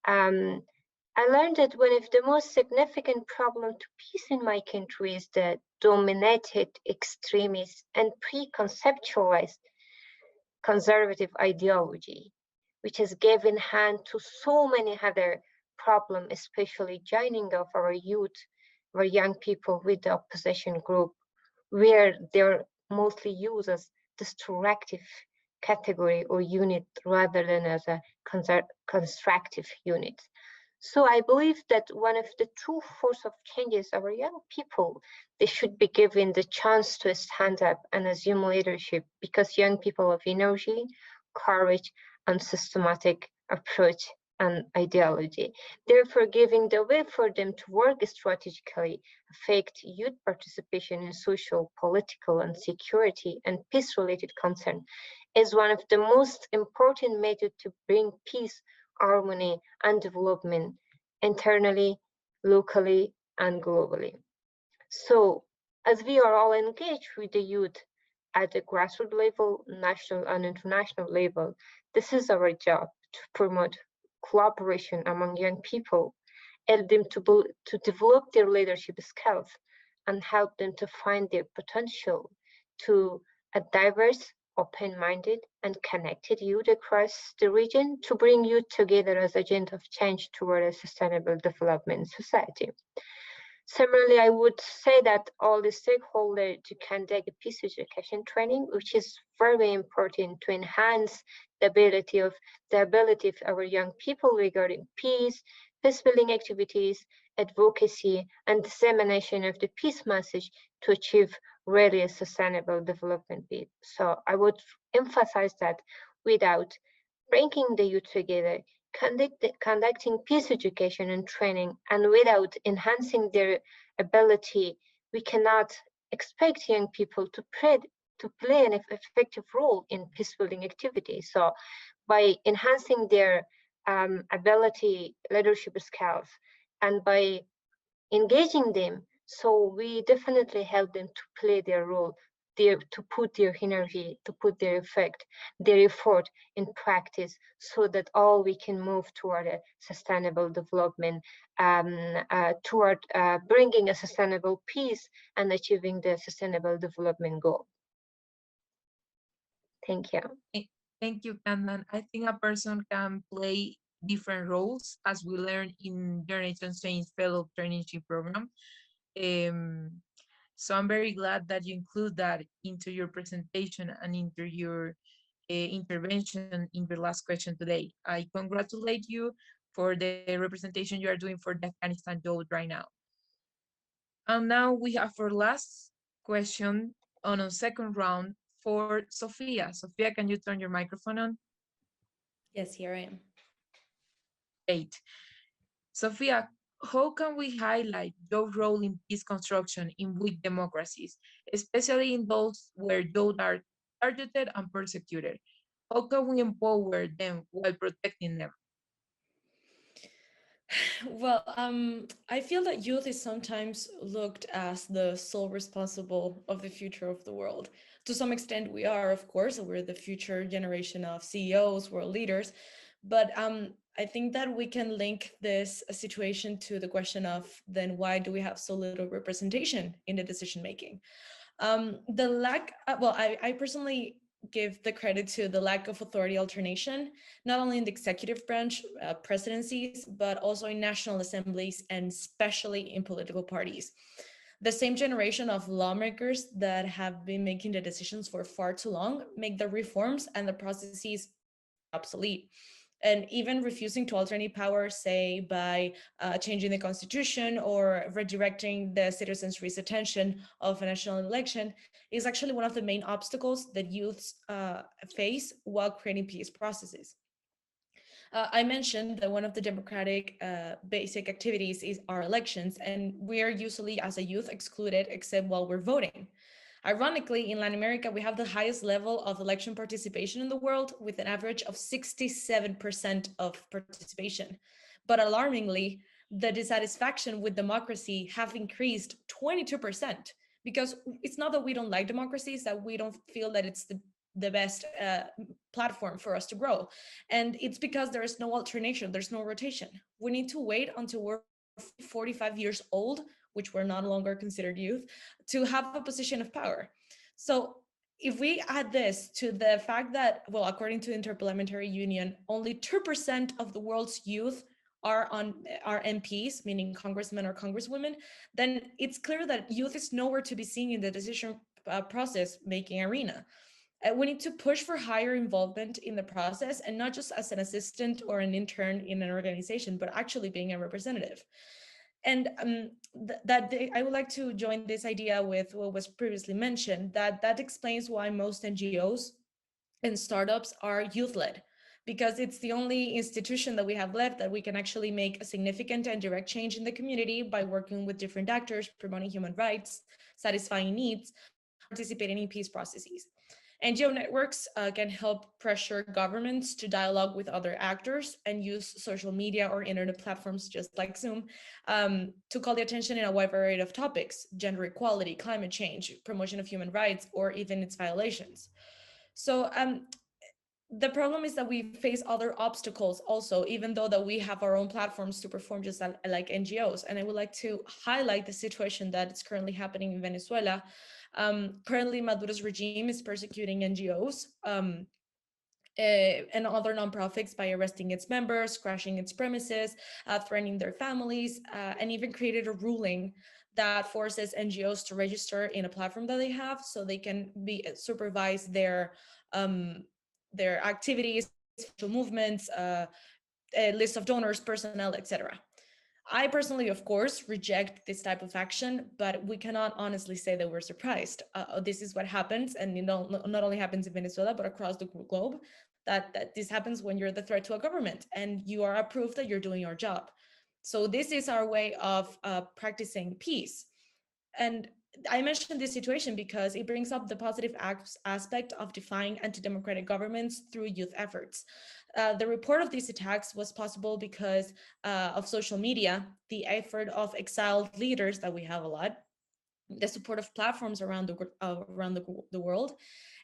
I learned that one of the most significant problems to peace in my country is the dominated extremist and preconceptualized conservative ideology, which has given hand to so many other problems, especially joining of our youth, our young people with the opposition group, where they're mostly used as destructive category or unit rather than as a constructive unit. So I believe that one of the true force of changes our young people, they should be given the chance to stand up and assume leadership, because young people have energy, courage, and systematic approach and ideology. Therefore, giving the way for them to work strategically affect youth participation in social, political, and security and peace-related concern is one of the most important methods to bring peace, harmony, and development internally, locally, and globally. So, as we are all engaged with the youth at the grassroots level, national and international level, this is our job to promote collaboration among young people, help them to develop their leadership skills, and help them to find their potential to a diverse open-minded, and connected youth across the region to bring youth together as agent of change toward a sustainable development society. Similarly, I would say that all the stakeholders to conduct a peace education training, which is very important to enhance the ability of our young people regarding peace building activities, advocacy, and dissemination of the peace message to achieve really a sustainable development. So I would emphasize that without bringing the youth together, conducting peace education and training, and without enhancing their ability, we cannot expect young people to play an effective role in peace building activities. So by enhancing their ability, leadership skills, and by engaging them, so we definitely help them to play their role, to put their energy, to put their effort in practice, so that all we can move toward a sustainable development, toward bringing a sustainable peace and achieving the sustainable development goal. Thank you. Thank you, Kandan. I think a person can play different roles, as we learned in Generation Change Fellow Traineeship Program. So I'm very glad that you include that into your presentation and into your intervention in your last question today. I congratulate you for the representation you are doing for the Afghanistan youth right now. And now we have our last question on a second round for Sophia. Sophia, can you turn your microphone on? Yes, here I am. Great. Sophia, how can we highlight your role in peace construction in weak democracies, especially in those where those are targeted and persecuted? How can we empower them while protecting them? Well, I feel that youth is sometimes looked as the sole responsible of the future of the world. To some extent, we are, of course, we're the future generation of CEOs, world leaders. But I think that we can link this situation to the question of then why do we have so little representation in the decision making? The lack, well, I personally give the credit to the lack of authority alternation, not only in the executive branch presidencies, but also in national assemblies and especially in political parties. The same generation of lawmakers that have been making the decisions for far too long make the reforms and the processes obsolete. And even refusing to alternate power, say by changing the constitution or redirecting the citizens' attention of a national election, is actually one of the main obstacles that youths face while creating peace processes. I mentioned that one of the democratic basic activities is our elections, and we are usually as a youth excluded except while we're voting. Ironically, in Latin America, we have the highest level of election participation in the world with an average of 67% of participation. But alarmingly, the dissatisfaction with democracy have increased 22%, because it's not that we don't like democracy, it's that we don't feel that it's the best platform for us to grow. And it's because there is no alternation, there's no rotation. We need to wait until we're 45 years old, which we're no longer considered youth, to have a position of power. So if we add this to the fact that, well, according to the Interparliamentary Union, only 2% of the world's youth are MPs, meaning congressmen or congresswomen, then it's clear that youth is nowhere to be seen in the decision process making arena. We need to push for higher involvement in the process, and not just as an assistant or an intern in an organization, but actually being a representative. And I would like to join this idea with what was previously mentioned, that explains why most NGOs and startups are youth-led, because it's the only institution that we have left that we can actually make a significant and direct change in the community by working with different actors, promoting human rights, satisfying needs, participating in peace processes. NGO networks can help pressure governments to dialogue with other actors and use social media or internet platforms just like Zoom to call the attention in a wide variety of topics: gender equality, climate change, promotion of human rights, or even its violations. So the problem is that we face other obstacles also, even though that we have our own platforms to perform just like NGOs. And I would like to highlight the situation that is currently happening in Venezuela. Currently, Maduro's regime is persecuting NGOs and other nonprofits by arresting its members, crashing its premises, threatening their families, and even created a ruling that forces NGOs to register in a platform that they have so they can be supervise their activities, social movements, a list of donors, personnel, etc. I personally, of course, reject this type of action, but we cannot honestly say that we're surprised. This is what happens, and not only happens in Venezuela, but across the globe, that this happens when you're the threat to a government and you are approved that you're doing your job. So this is our way of practicing peace. And I mentioned this situation because it brings up the positive aspect of defying anti-democratic governments through youth efforts. The report of these attacks was possible because of social media, the effort of exiled leaders that we have a lot, the support of platforms around the world,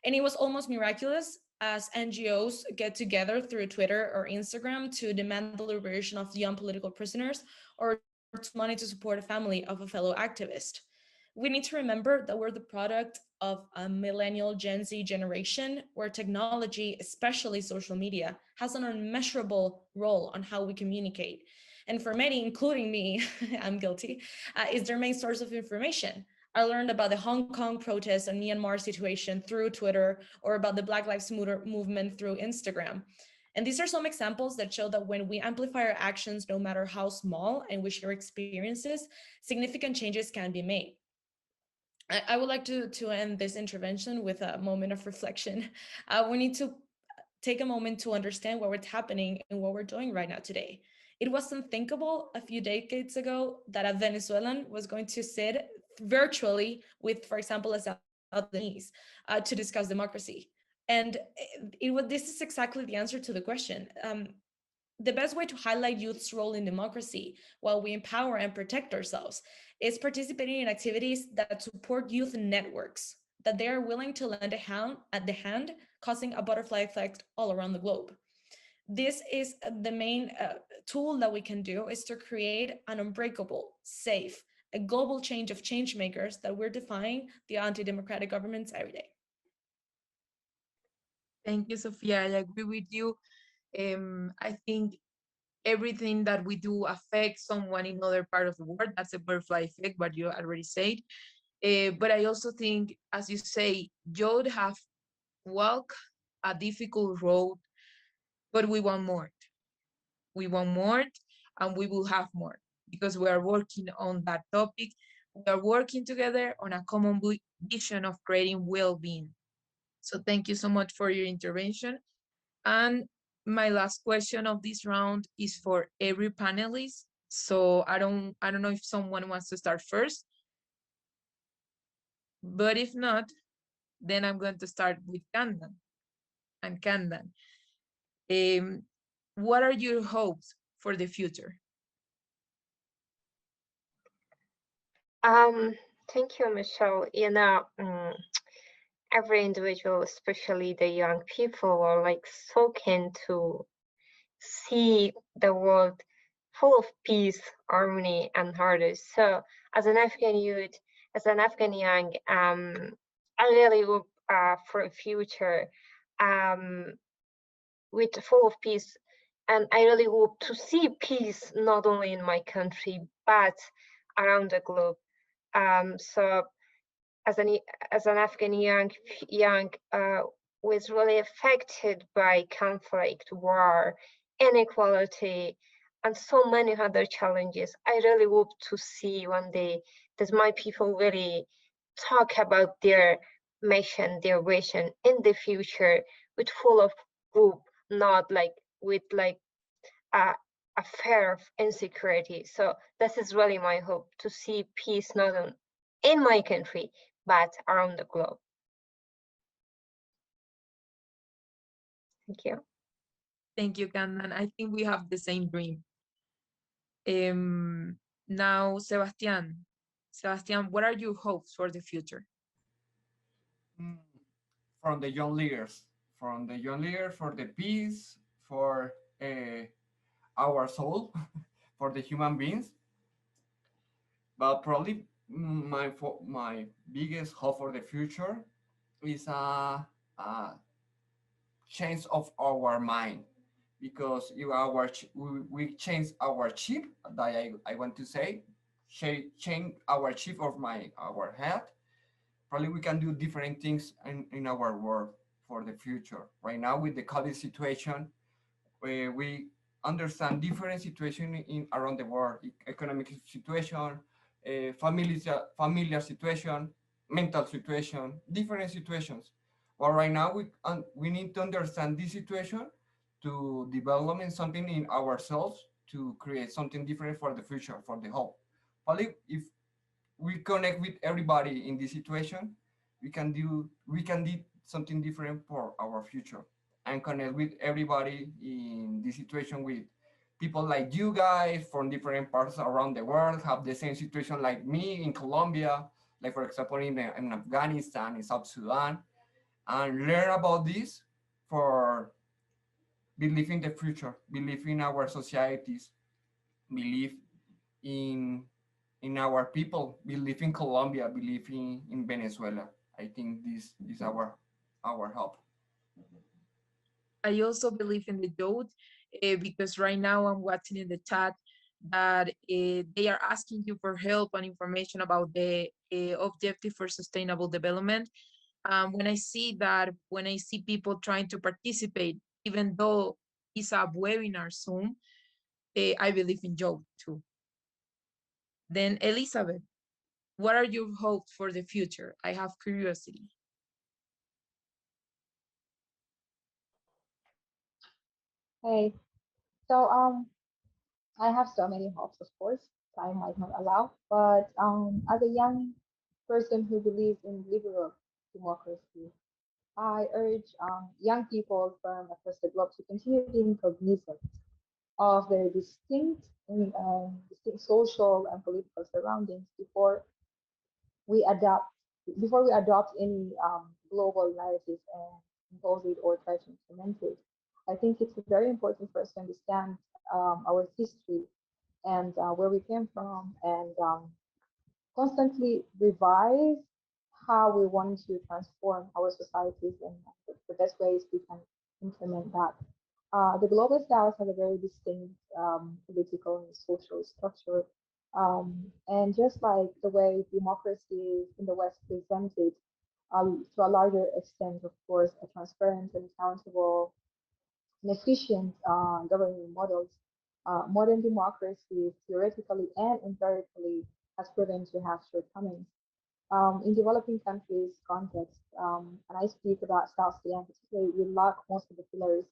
and it was almost miraculous as NGOs get together through Twitter or Instagram to demand the liberation of young political prisoners or to money to support a family of a fellow activist. We need to remember that we're the product of a millennial Gen Z generation where technology, especially social media, has an unmeasurable role on how we communicate. And for many, including me, I'm guilty, is their main source of information. I learned about the Hong Kong protests and Myanmar situation through Twitter, or about the Black Lives Matter movement through Instagram. And these are some examples that show that when we amplify our actions, no matter how small, and we share experiences, significant changes can be made. I would like to end this intervention with a moment of reflection. We need to take a moment to understand what's happening and what we're doing right now today. It was unthinkable a few decades ago that a Venezuelan was going to sit virtually with, for example, a South Sudanese to discuss democracy. And this is exactly the answer to the question. The best way to highlight youth's role in democracy while we empower and protect ourselves is participating in activities that support youth networks, that they are willing to lend a hand, causing a butterfly effect all around the globe. This is the main tool that we can do, is to create an unbreakable, safe, a global change of change makers that we're defying the anti-democratic governments every day. Thank you, Sophia. I agree with you. I think everything that we do affects someone in another part of the world. That's a butterfly effect, what you already said. But I also think, as you say, youth have walked a difficult road, but we want more. We want more, and we will have more because we are working on that topic. We are working together on a common vision of creating well-being. So thank you so much for your intervention. And my last question of this round is for every panelist. So I don't know if someone wants to start first, but if not, then I'm going to start with Kandan. And Kandan, what are your hopes for the future? Thank you, Michelle. Every individual, especially the young people, are like so keen to see the world full of peace, harmony, and harmony. So, as an Afghan youth, as an Afghan young, I really hope for a future with full of peace, and I really hope to see peace not only in my country but around the globe. So, as an Afghan young was really affected by conflict, war, inequality, and so many other challenges. I really hope to see one day that my people really talk about their mission, their vision in the future with full of hope, not like with like a fear of insecurity. So this is really my hope, to see peace not only in my country but around the globe. Thank you. Thank you, Kandan. I think we have the same dream. Now, Sebastian. Sebastian, what are your hopes for the future? From the young leaders, from the young leaders for the peace, for our soul, for the human beings. But probably my biggest hope for the future is a change of our mind, because if we change our chip, that I want to say, change our chip of our head, probably we can do different things in our world for the future. Right now with the COVID situation, we understand different situation in around the world, economic situation, familiar situation, mental situation, different situations. But right now we need to understand this situation to develop something in ourselves to create something different for the future, for the hope. Probably if we connect with everybody in this situation, we can do something different for our future, and connect with everybody in this situation, with people like you guys from different parts around the world, have the same situation like me in Colombia, like for example in Afghanistan, in South Sudan, and learn about this for believe in the future, believe in our societies, believe in our people, believe in Colombia, believe in Venezuela. I think this is our help. I also believe in the youth because right now I'm watching in the chat that they are asking you for help and information about the objective for sustainable development. When I see people trying to participate, even though it's a webinar Zoom, I believe in youth too. Then Elizabeth, what are your hopes for the future? I have curiosity. Hey, so I have so many hopes, of course, time might not allow, but as a young person who believes in liberal democracy, I urge young people from across the globe to continue being cognizant of their distinct social and political surroundings we adapt before we adopt any global narrative and impose it or try to implement it. I think it's very important for us to understand our history and where we came from, and constantly revise how we want to transform our societies and the best ways we can implement that. The global south has a very distinct political and social structure. And just like the way democracy in the West presented, to a larger extent, of course, a transparent and accountable and efficient government models, modern democracy theoretically and empirically has proven to have shortcomings. In developing countries context, and I speak about South Sudan particularly, we lack most of the pillars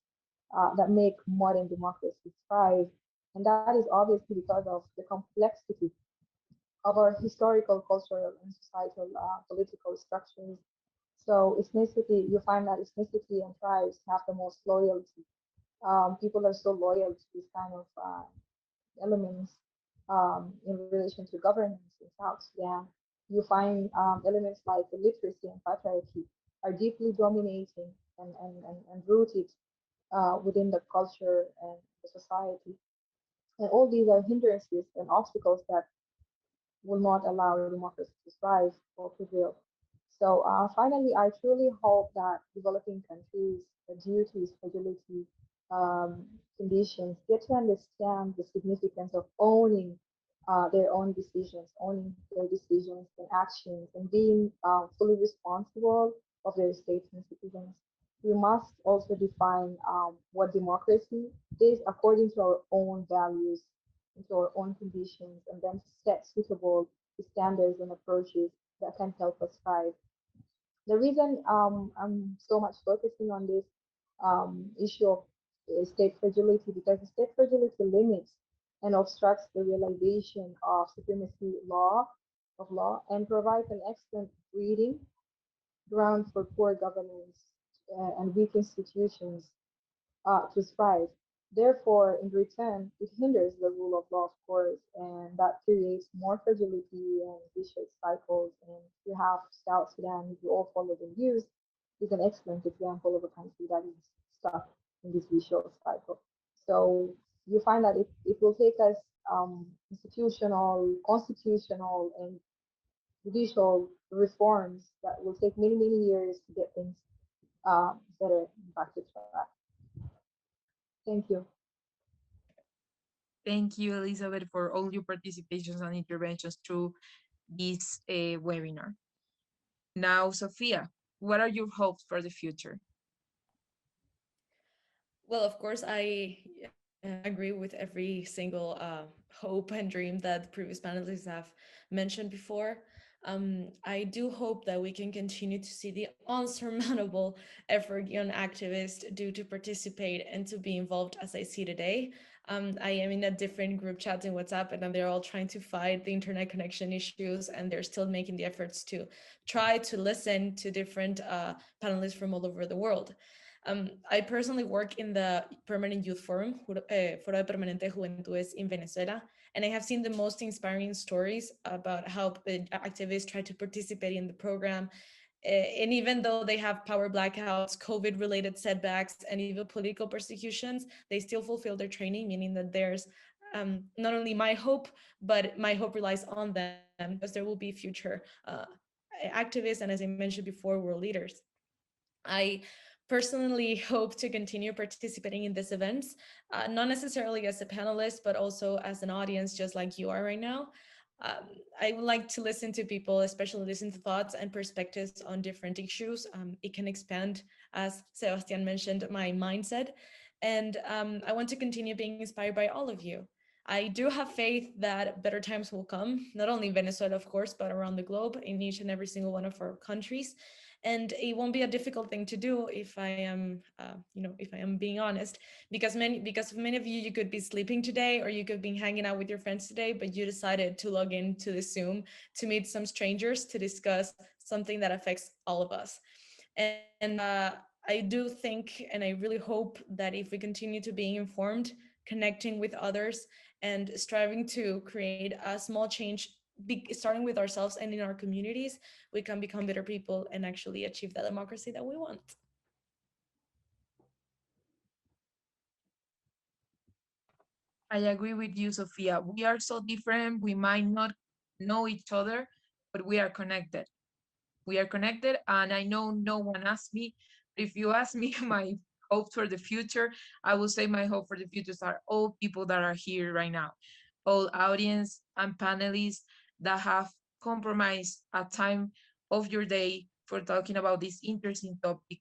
that make modern democracy thrive. And that is obviously because of the complexity of our historical, cultural, and societal political structures. So ethnicity, you find that ethnicity and tribes have the most loyalty. People are so loyal to these kind of elements in relation to governance in South Sudan. You find elements like illiteracy and patriarchy are deeply dominating and rooted within the culture and the society. And all these are hindrances and obstacles that will not allow democracy to thrive or prevail. So finally, I truly hope that developing countries, due to its fragility conditions, get to understand the significance of owning their own decisions, owning their decisions and actions, and being fully responsible of their states and citizens. We must also define what democracy is according to our own values, into our own conditions, and then set suitable standards and approaches that can help us thrive. The reason I'm so much focusing on this issue of state fragility, because the state fragility limits and obstructs the realization of supremacy of law and provides an excellent breeding ground for poor governance and weak institutions to thrive. Therefore, in return, it hinders the rule of law, of course, and that creates more fragility and vicious cycles. And you have South Sudan, you all follow the news. is an excellent example of a country that is stuck in this vicious cycle. So you find that it will take us institutional, constitutional, and judicial reforms that will take many, many years to get things better back to track. Thank you. Thank you, Elizabeth, for all your participations and interventions through this webinar. Now, Sophia, what are your hopes for the future? Well, of course, I agree with every single hope and dream that previous panelists have mentioned before. I do hope that we can continue to see the unsurmountable effort young activists do to participate and to be involved as I see today. I am in a different group chat in WhatsApp, and they're all trying to fight the internet connection issues, and they're still making the efforts to try to listen to different panelists from all over the world. I personally work in the Permanent Youth Forum, Foro Permanente de Juventudes in Venezuela, and I have seen the most inspiring stories about how the activists try to participate in the program. And even though they have power blackouts, COVID-related setbacks, and even political persecutions, they still fulfill their training, meaning that there's not only my hope, but my hope relies on them because there will be future activists and, as I mentioned before, world leaders. I personally hope to continue participating in these events, not necessarily as a panelist, but also as an audience, just like you are right now. I would like to listen to people, especially listen to thoughts and perspectives on different issues. It can expand, as Sebastian mentioned, my mindset. And I want to continue being inspired by all of you. I do have faith that better times will come, not only in Venezuela, of course, but around the globe, in each and every single one of our countries. And it won't be a difficult thing to do if I am, if I am being honest, because many of you, you could be sleeping today, or you could be hanging out with your friends today, but you decided to log into the Zoom to meet some strangers to discuss something that affects all of us. And I do think, and I really hope that if we continue to being informed, connecting with others, and striving to create a small change, starting with ourselves and in our communities, we can become better people and actually achieve that democracy that we want. I agree with you, Sophia. We are so different. We might not know each other, but we are connected. We are connected, and I know no one asked me. If you ask me my hopes for the future, I will say my hope for the future are all people that are here right now, all audience and panelists that have compromised a time of your day for talking about this interesting topic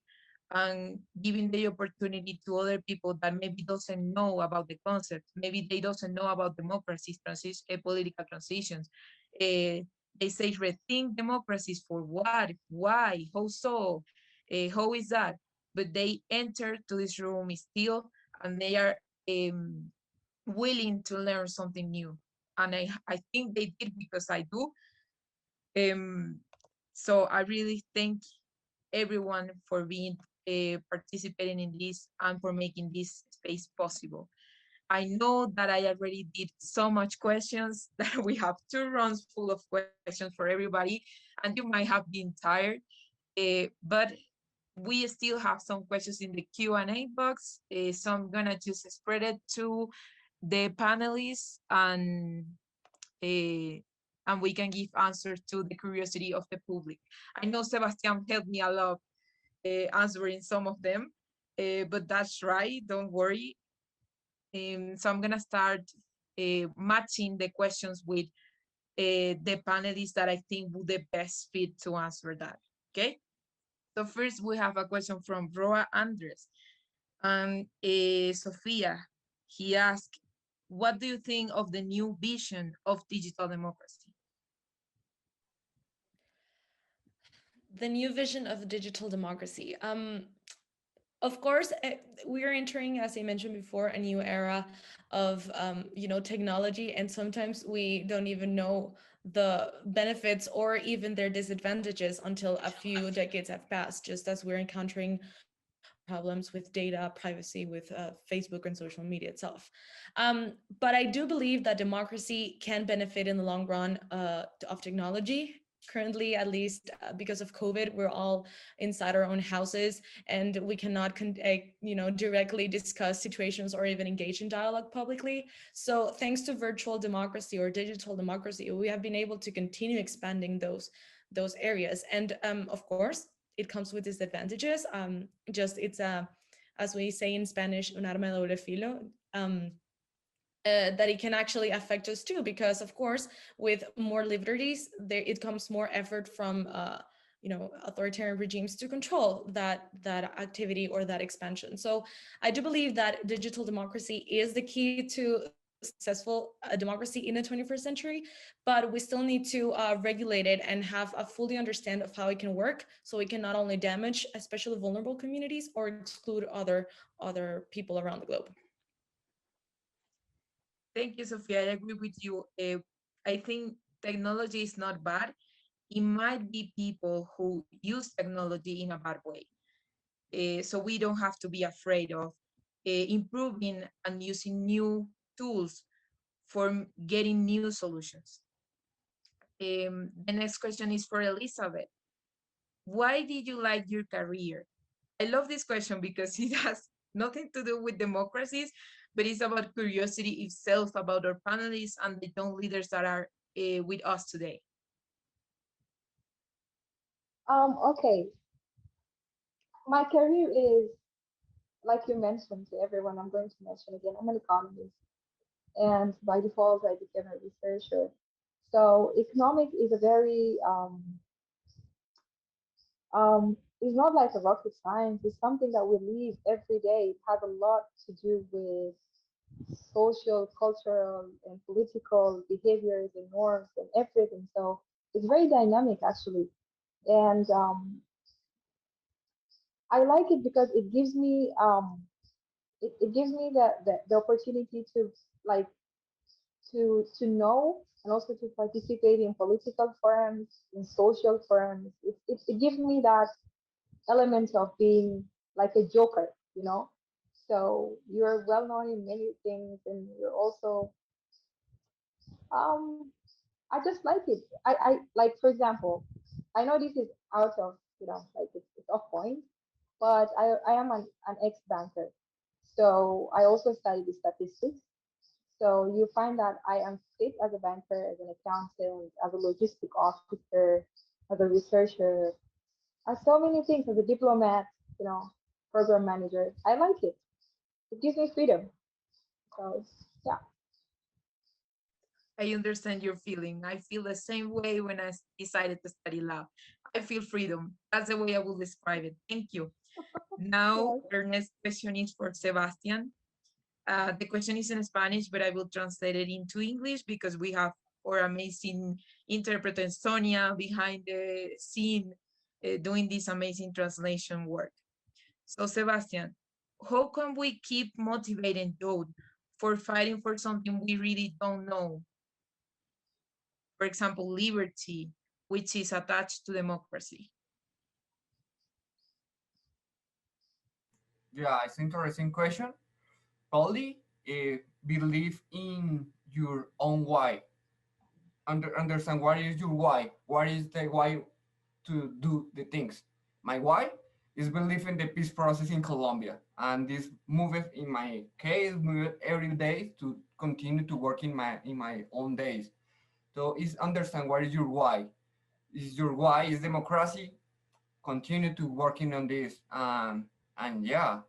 and giving the opportunity to other people that maybe doesn't know about the concept, maybe they doesn't know about democracies, political transitions. They say rethink democracies for what, why, how so, how is that? But they enter to this room still, and they are willing to learn something new. And I think they did because I do. So I really thank everyone for being participating in this and for making this space possible. I know that I already did so much questions that we have 2 rounds full of questions for everybody, and you might have been tired, but we still have some questions in the Q&A box, so I'm gonna just spread it to the panelists, and we can give answers to the curiosity of the public. I know Sebastian helped me a lot answering some of them, but that's right, don't worry. So I'm gonna start matching the questions with the panelists that I think would the best fit to answer that, okay? So first we have a question from Roa Andres. And Sophia, he asked, what do you think of the new vision of digital democracy? The new vision of digital democracy. Of course, we are entering, as I mentioned before, a new era of technology, and sometimes we don't even know the benefits or even their disadvantages until a few decades have passed, just as we're encountering problems with data privacy with Facebook and social media itself. But I do believe that democracy can benefit in the long run of technology currently, at least because of COVID, we're all inside our own houses, and we cannot directly discuss situations or even engage in dialogue publicly. So thanks to virtual democracy or digital democracy, we have been able to continue expanding those areas. And of course, it comes with disadvantages. It's a, as we say in Spanish, un arma de doble filo. That it can actually affect us too, because of course, with more liberties, it comes more effort from authoritarian regimes to control that activity or that expansion. So I do believe that digital democracy is the key to successful democracy in the 21st century, but we still need to regulate it and have a fully understand of how it can work, so it can not only damage especially vulnerable communities or exclude other people around the globe. Thank you, Sophia. I agree with you. I think technology is not bad. It might be people who use technology in a bad way. So we don't have to be afraid of improving and using new tools for getting new solutions. The next question is for Elizabeth. Why did you like your career? I love this question because it has nothing to do with democracies, but it's about curiosity itself, about our panelists and the young leaders that are with us today. Okay. My career is, like you mentioned to everyone, I'm going to mention again, I'm an economist. And by default, I became a researcher. So economics is a very, it's not like a rocket science. It's something that we live every day. It has a lot to do with social, cultural, and political behaviors and norms and everything. So it's very dynamic, actually. And I like it because it gives me it gives me the opportunity to like to know and also to participate in political forums, in social forums. It gives me that element of being like a joker, you know. So you're well known in many things, and you're also um I just like it. I like, for example, I know this is out of, like it's off point, but I am an ex-banker. So I also studied the statistics. So you find that I am fit as a banker, as an accountant, as a logistic officer, as a researcher, as so many things, as a diplomat, you know, program manager. I like it. It gives me freedom. So yeah. I understand your feeling. I feel the same way when I decided to study law. I feel freedom. That's the way I will describe it. Thank you. Now, Yes. our next question is for Sebastian. The question is in Spanish, but I will translate it into English because we have our amazing interpreter, Sonia, behind the scene doing this amazing translation work. So, Sebastian, how can we keep motivating youth for fighting for something we really don't know? For example, liberty, which is attached to democracy. Yeah, it's an interesting question. Probably believe in your own why. Understand what is your why. What is the why to do the things? My why is believe in the peace process in Colombia, and this moves in my case, move every day to continue to work in my own days. So is understand what is your why. Is your why is democracy? Continue to working on this, and yeah,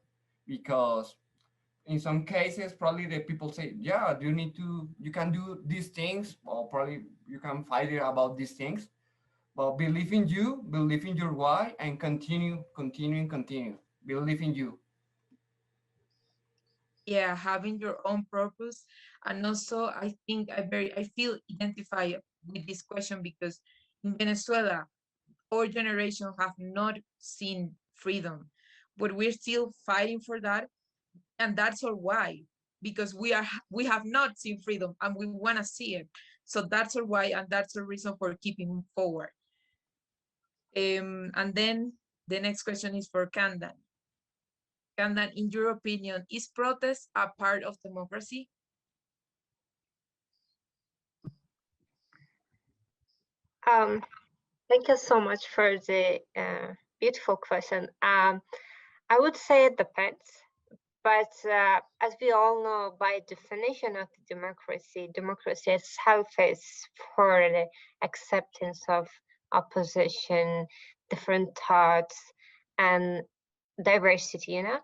because in some cases probably the people say, yeah, you can do these things, or probably you can fight about these things, but believe in you, believe in your why, and continue believe in you. Yeah, having your own purpose. And also I think I feel identified with this question because in Venezuela, our generation have not seen freedom, but we're still fighting for that. And that's our why, because we have not seen freedom and we want to see it. So that's our why, and that's the reason for keeping forward. And then the next question is for Kandan. Kandan, in your opinion, is protest a part of democracy? Um, Thank you so much for the beautiful question. I would say it depends, but as we all know, by definition of the democracy itself is for the acceptance of opposition, different thoughts, and diversity, you know.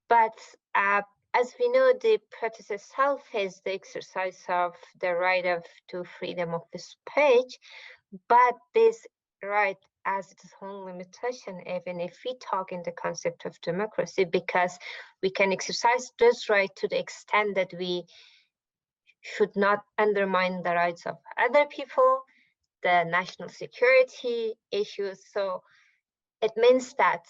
But as we know, the practice itself is the exercise of the right to freedom of speech, but this right has its own limitation, even if we talk in the concept of democracy, because we can exercise this right to the extent that we should not undermine the rights of other people, the national security issues. So it means that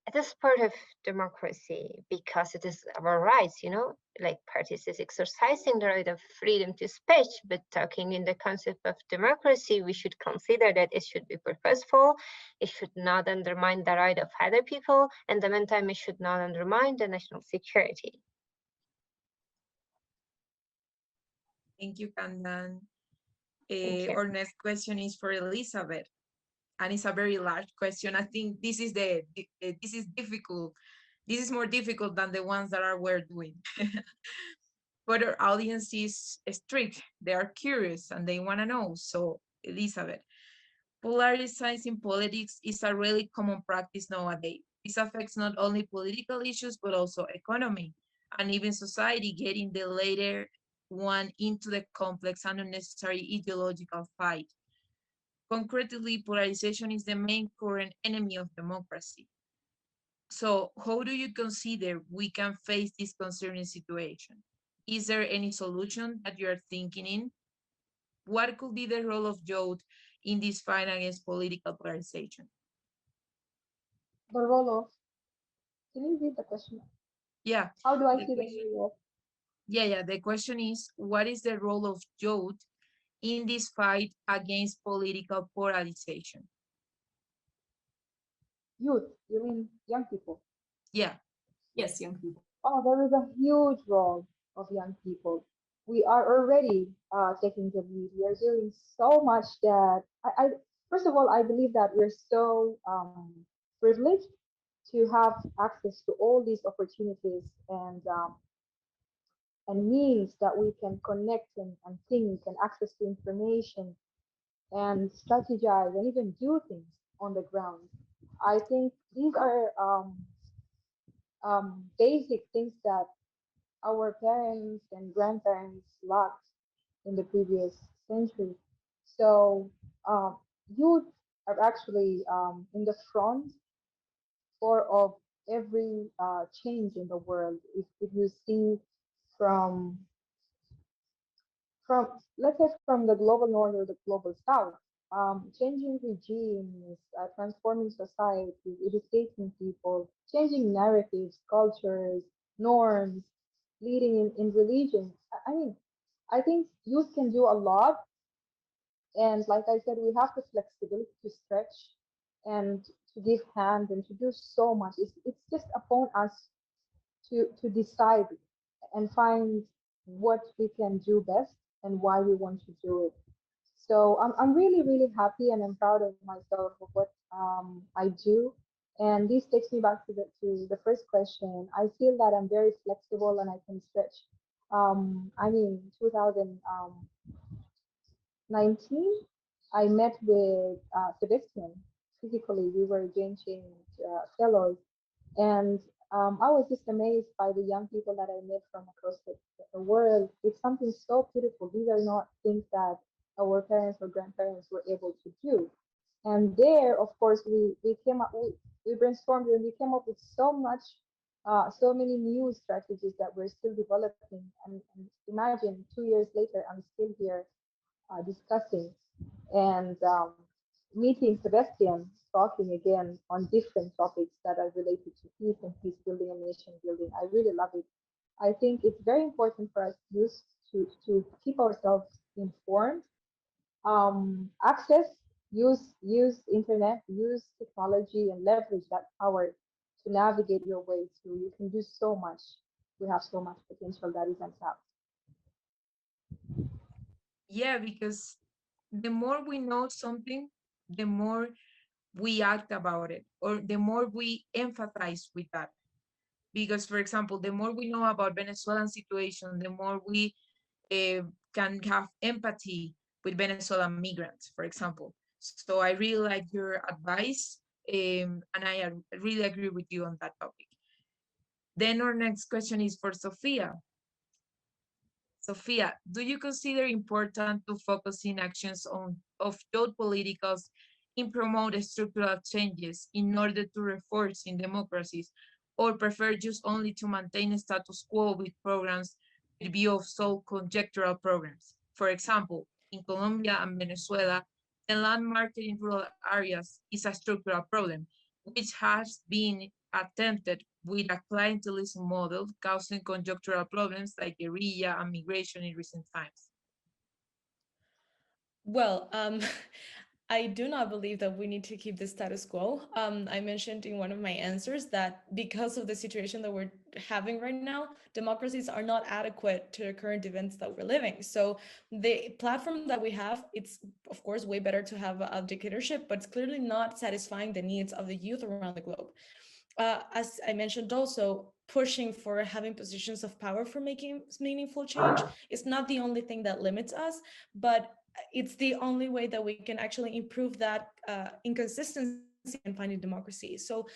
it is part of democracy because it is our rights, you know, like parties is exercising the right of freedom to speech, but talking in the concept of democracy, we should consider that it should be purposeful, it should not undermine the right of other people, and the meantime, it should not undermine the national security. Thank you, Kandan. Thank you. Our next question is for Elizabeth, and it's a very large question. I think this is difficult. This is more difficult than the ones that we're doing. But our audience is strict. They are curious and they want to know. So, Elizabeth, polarizing politics is a really common practice nowadays. This affects not only political issues, but also economy and even society, getting the later one into the complex and unnecessary ideological fight. Concretely, polarization is the main current enemy of democracy. So how do you consider we can face this concerning situation? Is there any solution that you are thinking in? What could be the role of youth in this fight against political polarization? The role of, can you read the question? Yeah. How do I the see the question- role of? Yeah. The question is, what is the role of youth in this fight against political polarization? Youth? You mean young people? Yeah. Yes, young people. Oh, there is a huge role of young people. We are already taking the lead. We are doing so much that first of all, I believe that we're so privileged to have access to all these opportunities and means that we can connect and think and access to information and strategize and even do things on the ground. I think these are basic things that our parents and grandparents lacked in the previous century. So youth are actually in the front for of every change in the world. If you see from from let's say from the global north or the global south, changing regimes, transforming society, educating people, changing narratives, cultures, norms, leading in religion. I mean, I think youth can do a lot, and like I said, we have the flexibility to stretch and to give hand and to do so much. It's just upon us to decide and find what we can do best and why we want to do it. So I'm really, really happy and I'm proud of myself of what I do. And this takes me back to the first question. I feel that I'm very flexible and I can stretch. I mean, 2019, I met with Sebastian physically. We were Change Fellows, and I was just amazed by the young people that I met from across the world. It's something so beautiful. These are not things that our parents or grandparents were able to do. And there, of course, we came up, we brainstormed and we came up with so much, so many new strategies that we're still developing. And imagine 2 years later, I'm still here discussing and meeting Sebastian, talking again on different topics that are related to peace and peace building and nation building. I really love it. I think it's very important for us youth to keep ourselves informed, access, use internet, use technology, and leverage that power to navigate your way through. You can do so much. We have so much potential that is untapped. Yeah, because the more we know something, the more we act about it, or the more we empathize with that. Because, for example, the more we know about Venezuelan situation, the more we can have empathy with Venezuelan migrants, for example. So I really like your advice, and I really agree with you on that topic. Then our next question is for Sophia. Sophia, do you consider important to focus in actions of youth politicals in promote structural changes in order to reinforce in democracies, or prefer just only to maintain a status quo with programs with view of sole conjectural programs? For example, in Colombia and Venezuela, the land market in rural areas is a structural problem, which has been attempted with a clientelism model, causing conjunctural problems like guerrilla and migration in recent times. Well, I do not believe that we need to keep the status quo. I mentioned in one of my answers that because of the situation that we're having right now, democracies are not adequate to the current events that we're living. So the platform that we have, it's of course way better to have a dictatorship, but it's clearly not satisfying the needs of the youth around the globe. As I mentioned also, pushing for having positions of power for making meaningful change is not the only thing that limits us, but it's the only way that we can actually improve that inconsistency in finding democracy. So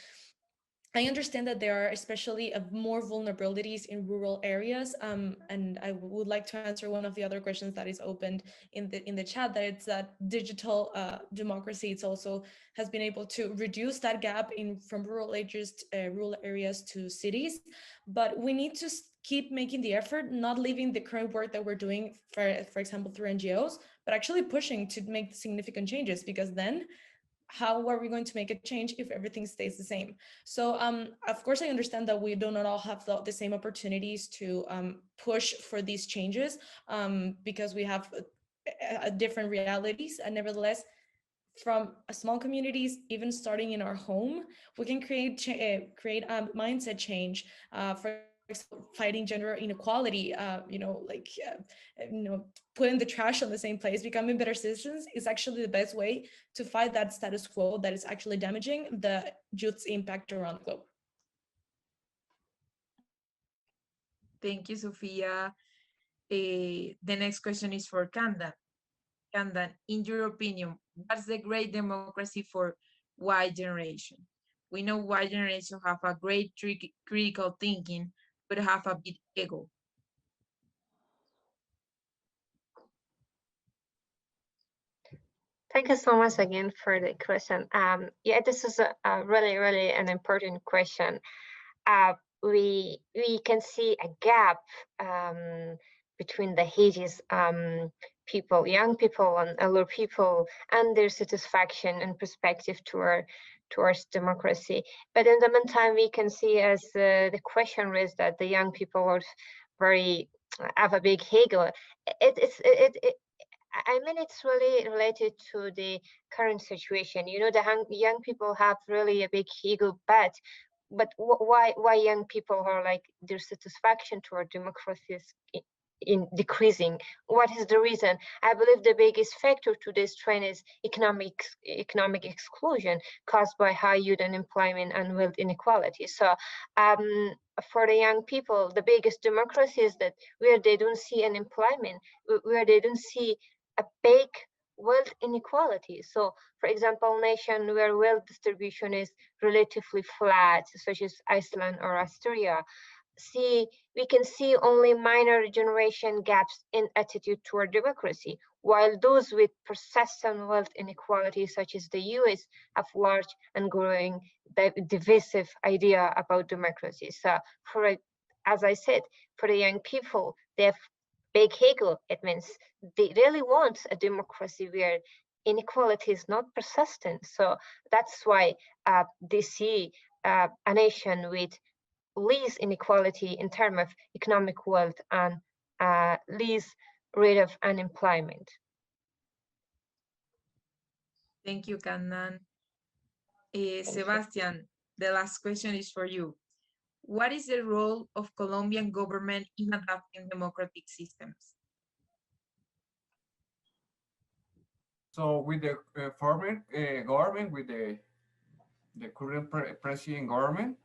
I understand that there are especially more vulnerabilities in rural areas, and I would like to answer one of the other questions that is opened in the chat. That it's that digital democracy. It's also has been able to reduce that gap from rural areas to cities, but we need to keep making the effort, not leaving the current work that we're doing, for example, through NGOs, but actually pushing to make significant changes, because then how are we going to make a change if everything stays the same? So of course, I understand that we do not all have the same opportunities to push for these changes because we have different realities. And nevertheless, from small communities, even starting in our home, we can create a mindset change. For example, fighting gender inequality, putting the trash on the same place, becoming better citizens is actually the best way to fight that status quo that is actually damaging the youth's impact around the globe. Thank you, Sophia. The next question is for Kandan. Kandan, in your opinion, what's the great democracy for Y generation? We know Y generation have a great critical thinking, but have a bit ego. Thank you so much again for the question. Yeah, this is a really, really an important question. We can see a gap between the ages, people, young people and older people, and their satisfaction and perspective towards democracy. But in the meantime, we can see as the question raised that the young people are have a big ego. I mean, it's really related to the current situation. You know, the young people have really a big ego, but why young people are like their satisfaction toward democracies in decreasing? What is the reason? I believe the biggest factor to this trend is economic exclusion caused by high youth unemployment and wealth inequality. So for the young people, the biggest democracy is that where they don't see unemployment, where they don't see a big wealth inequality. So, for example, nation where wealth distribution is relatively flat, such as Iceland or Austria, we can see only minor generation gaps in attitude toward democracy, while those with persistent wealth inequality, such as the US, have large and growing divisive idea about democracy. So, as I said, for the young people, they have big ego. It means they really want a democracy where inequality is not persistent. So that's why they see a nation with least inequality in terms of economic wealth and least rate of unemployment. Thank you, Kandan. Sebastian, the last question is for you. What is the role of Colombian government in adapting democratic systems? So with the former government, with the current president government,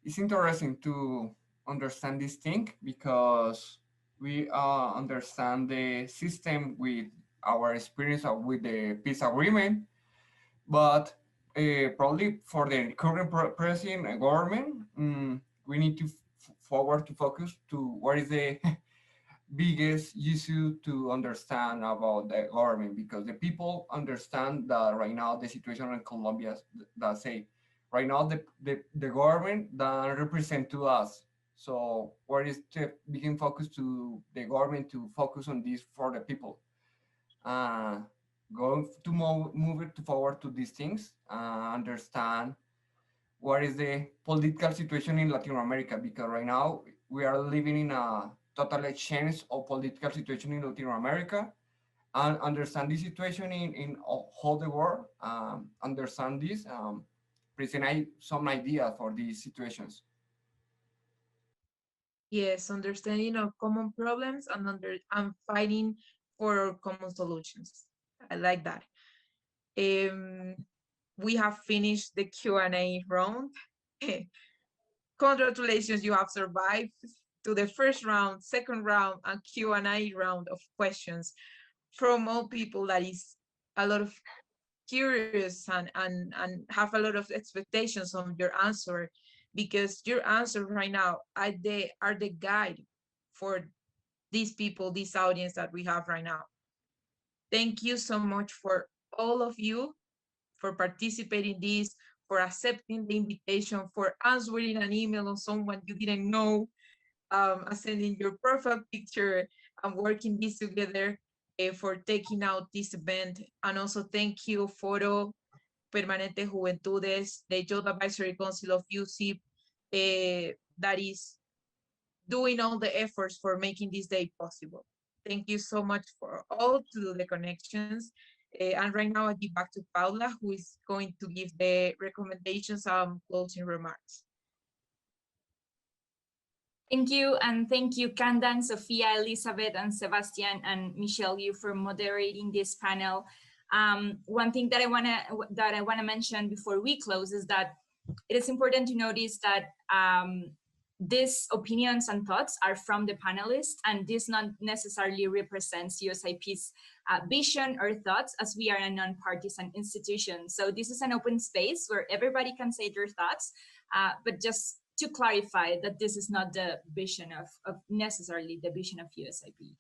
it's interesting to understand this thing because we understand the system with our experience with the peace agreement, but probably for the current president and government, we need to forward to focus to what is the biggest issue to understand about the government, because the people understand that right now the situation in Colombia, that say right now the government that represent to us. So what is the begin focus to the government to focus on this for the people, uh, going to move it forward to these things, understand what is the political situation in Latin America, because right now we are living in a total exchange of political situation in Latin America, and understand the situation in all the world, understand this, present some idea for these situations. Yes, understanding of common problems and fighting for common solutions. I like that. We have finished the Q&A round. Congratulations, you have survived to the first round, second round, and Q&A round of questions from all people that is a lot of curious and have a lot of expectations on your answer, because your answer right now are the guide for these people, this audience that we have right now. Thank you so much for all of you for participating in this, for accepting the invitation, for answering an email on someone you didn't know, sending your profile picture and working this together, for taking out this event. And also thank you, Foro Permanente de Juventudes, the Youth Advisory Council of USIP, that is doing all the efforts for making this day possible. Thank you so much for all to do the connections. And right now I give back to Paula, who is going to give the recommendations and closing remarks. Thank you, and thank you, Candan, Sophia, Elizabeth, and Sebastian, and Michelle, you for moderating this panel. One thing that I wanna mention before we close is that it is important to notice that these opinions and thoughts are from the panelists, and this not necessarily represents USIP's vision or thoughts, as we are a non-partisan institution. So this is an open space where everybody can say their thoughts, but just to clarify that this is not the vision of necessarily the vision of USIP.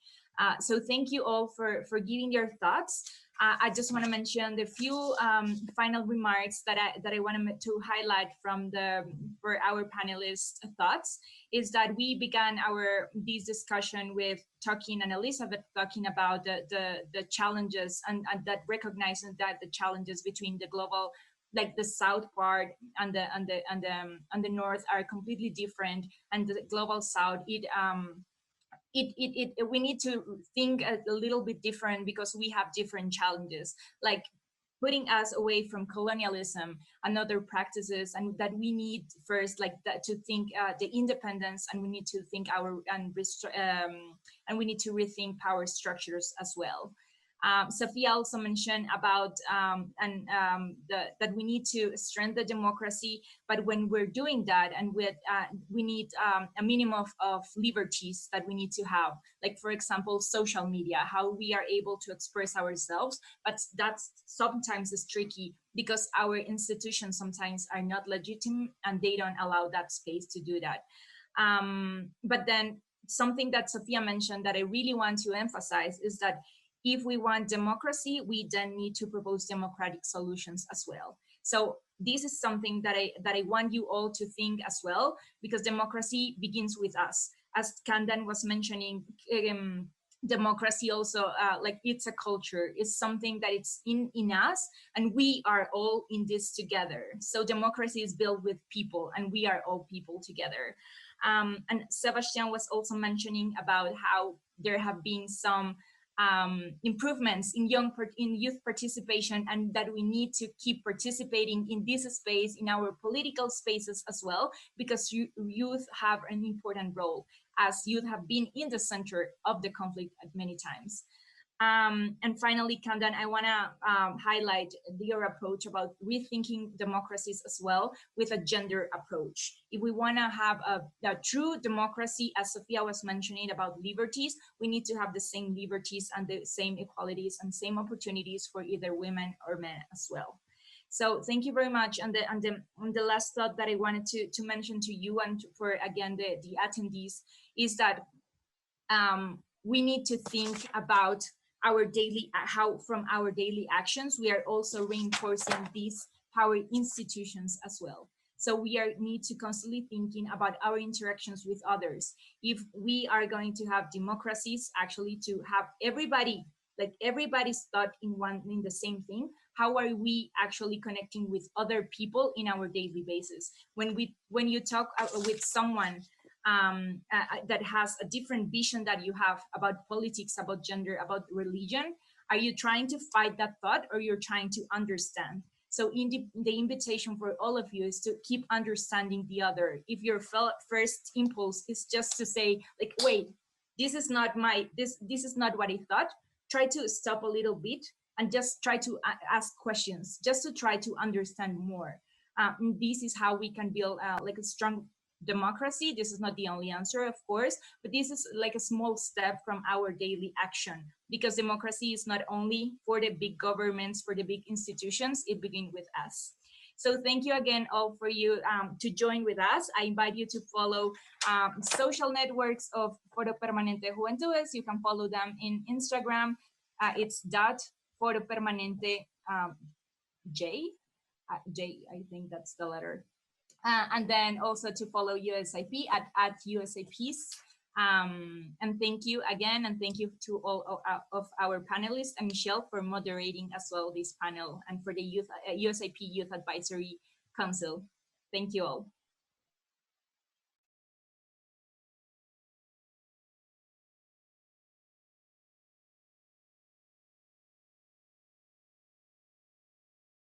So thank you all for giving your thoughts. I just want to mention the few final remarks that I wanted to highlight for our panelists' thoughts is that we began this discussion with talking, and Elizabeth talking about the challenges and that recognizing that the challenges between the global, like the south part and the north, are completely different, and the global south, we need to think a little bit different because we have different challenges, like putting us away from colonialism and other practices, and that we need first, like that, to think the independence, and we need to think and we need to rethink power structures as well. Sophia also mentioned about that we need to strengthen democracy, but when we're doing that, and we need a minimum of liberties that we need to have, like for example social media, how we are able to express ourselves, but that's sometimes is tricky because our institutions sometimes are not legitimate and they don't allow that space to do that. But then something that Sophia mentioned that I really want to emphasize is that if we want democracy, we then need to propose democratic solutions as well. So this is something that I want you all to think as well, because democracy begins with us. As Candan was mentioning, democracy also, like it's a culture, it's something that it's in us, and we are all in this together. So democracy is built with people, and we are all people together. And Sebastian was also mentioning about how there have been some improvements in youth participation, and that we need to keep participating in this space, in our political spaces as well, because youth have an important role, as youth have been in the center of the conflict at many times. And finally, Kandan, I want to highlight your approach about rethinking democracies as well with a gender approach. If we want to have a true democracy, as Sophia was mentioning about liberties, we need to have the same liberties and the same equalities and same opportunities for either women or men as well. So thank you very much. And the last thought that I wanted to mention to you and for, again, the attendees is that we need to think about our daily, how from our daily actions, we are also reinforcing these power institutions as well. So we need to constantly thinking about our interactions with others. If we are going to have democracies, actually to have everybody, like everybody's thought in the same thing, how are we actually connecting with other people in our daily basis? When you talk with someone that has a different vision that you have about politics, about gender, about religion, are you trying to fight that thought or you're trying to understand? So the invitation for all of you is to keep understanding the other. If your first impulse is just to say, like, wait, this is not this is not what I thought, try to stop a little bit and just try to ask questions, just to try to understand more. This is how we can build like a strong democracy. This is not the only answer, of course, but this is like a small step from our daily action, because democracy is not only for the big governments, for the big institutions, it begins with us. So thank you again all for you to join with us. I invite you to follow social networks of Foro Permanente de Juventudes. You can follow them in Instagram. It's .Foro Permanente J, I think that's the letter. And then also to follow USIP at USIPs. And thank you again, and thank you to all of our panelists, and Michelle for moderating as well this panel, and for the USIP Youth Advisory Council. Thank you all.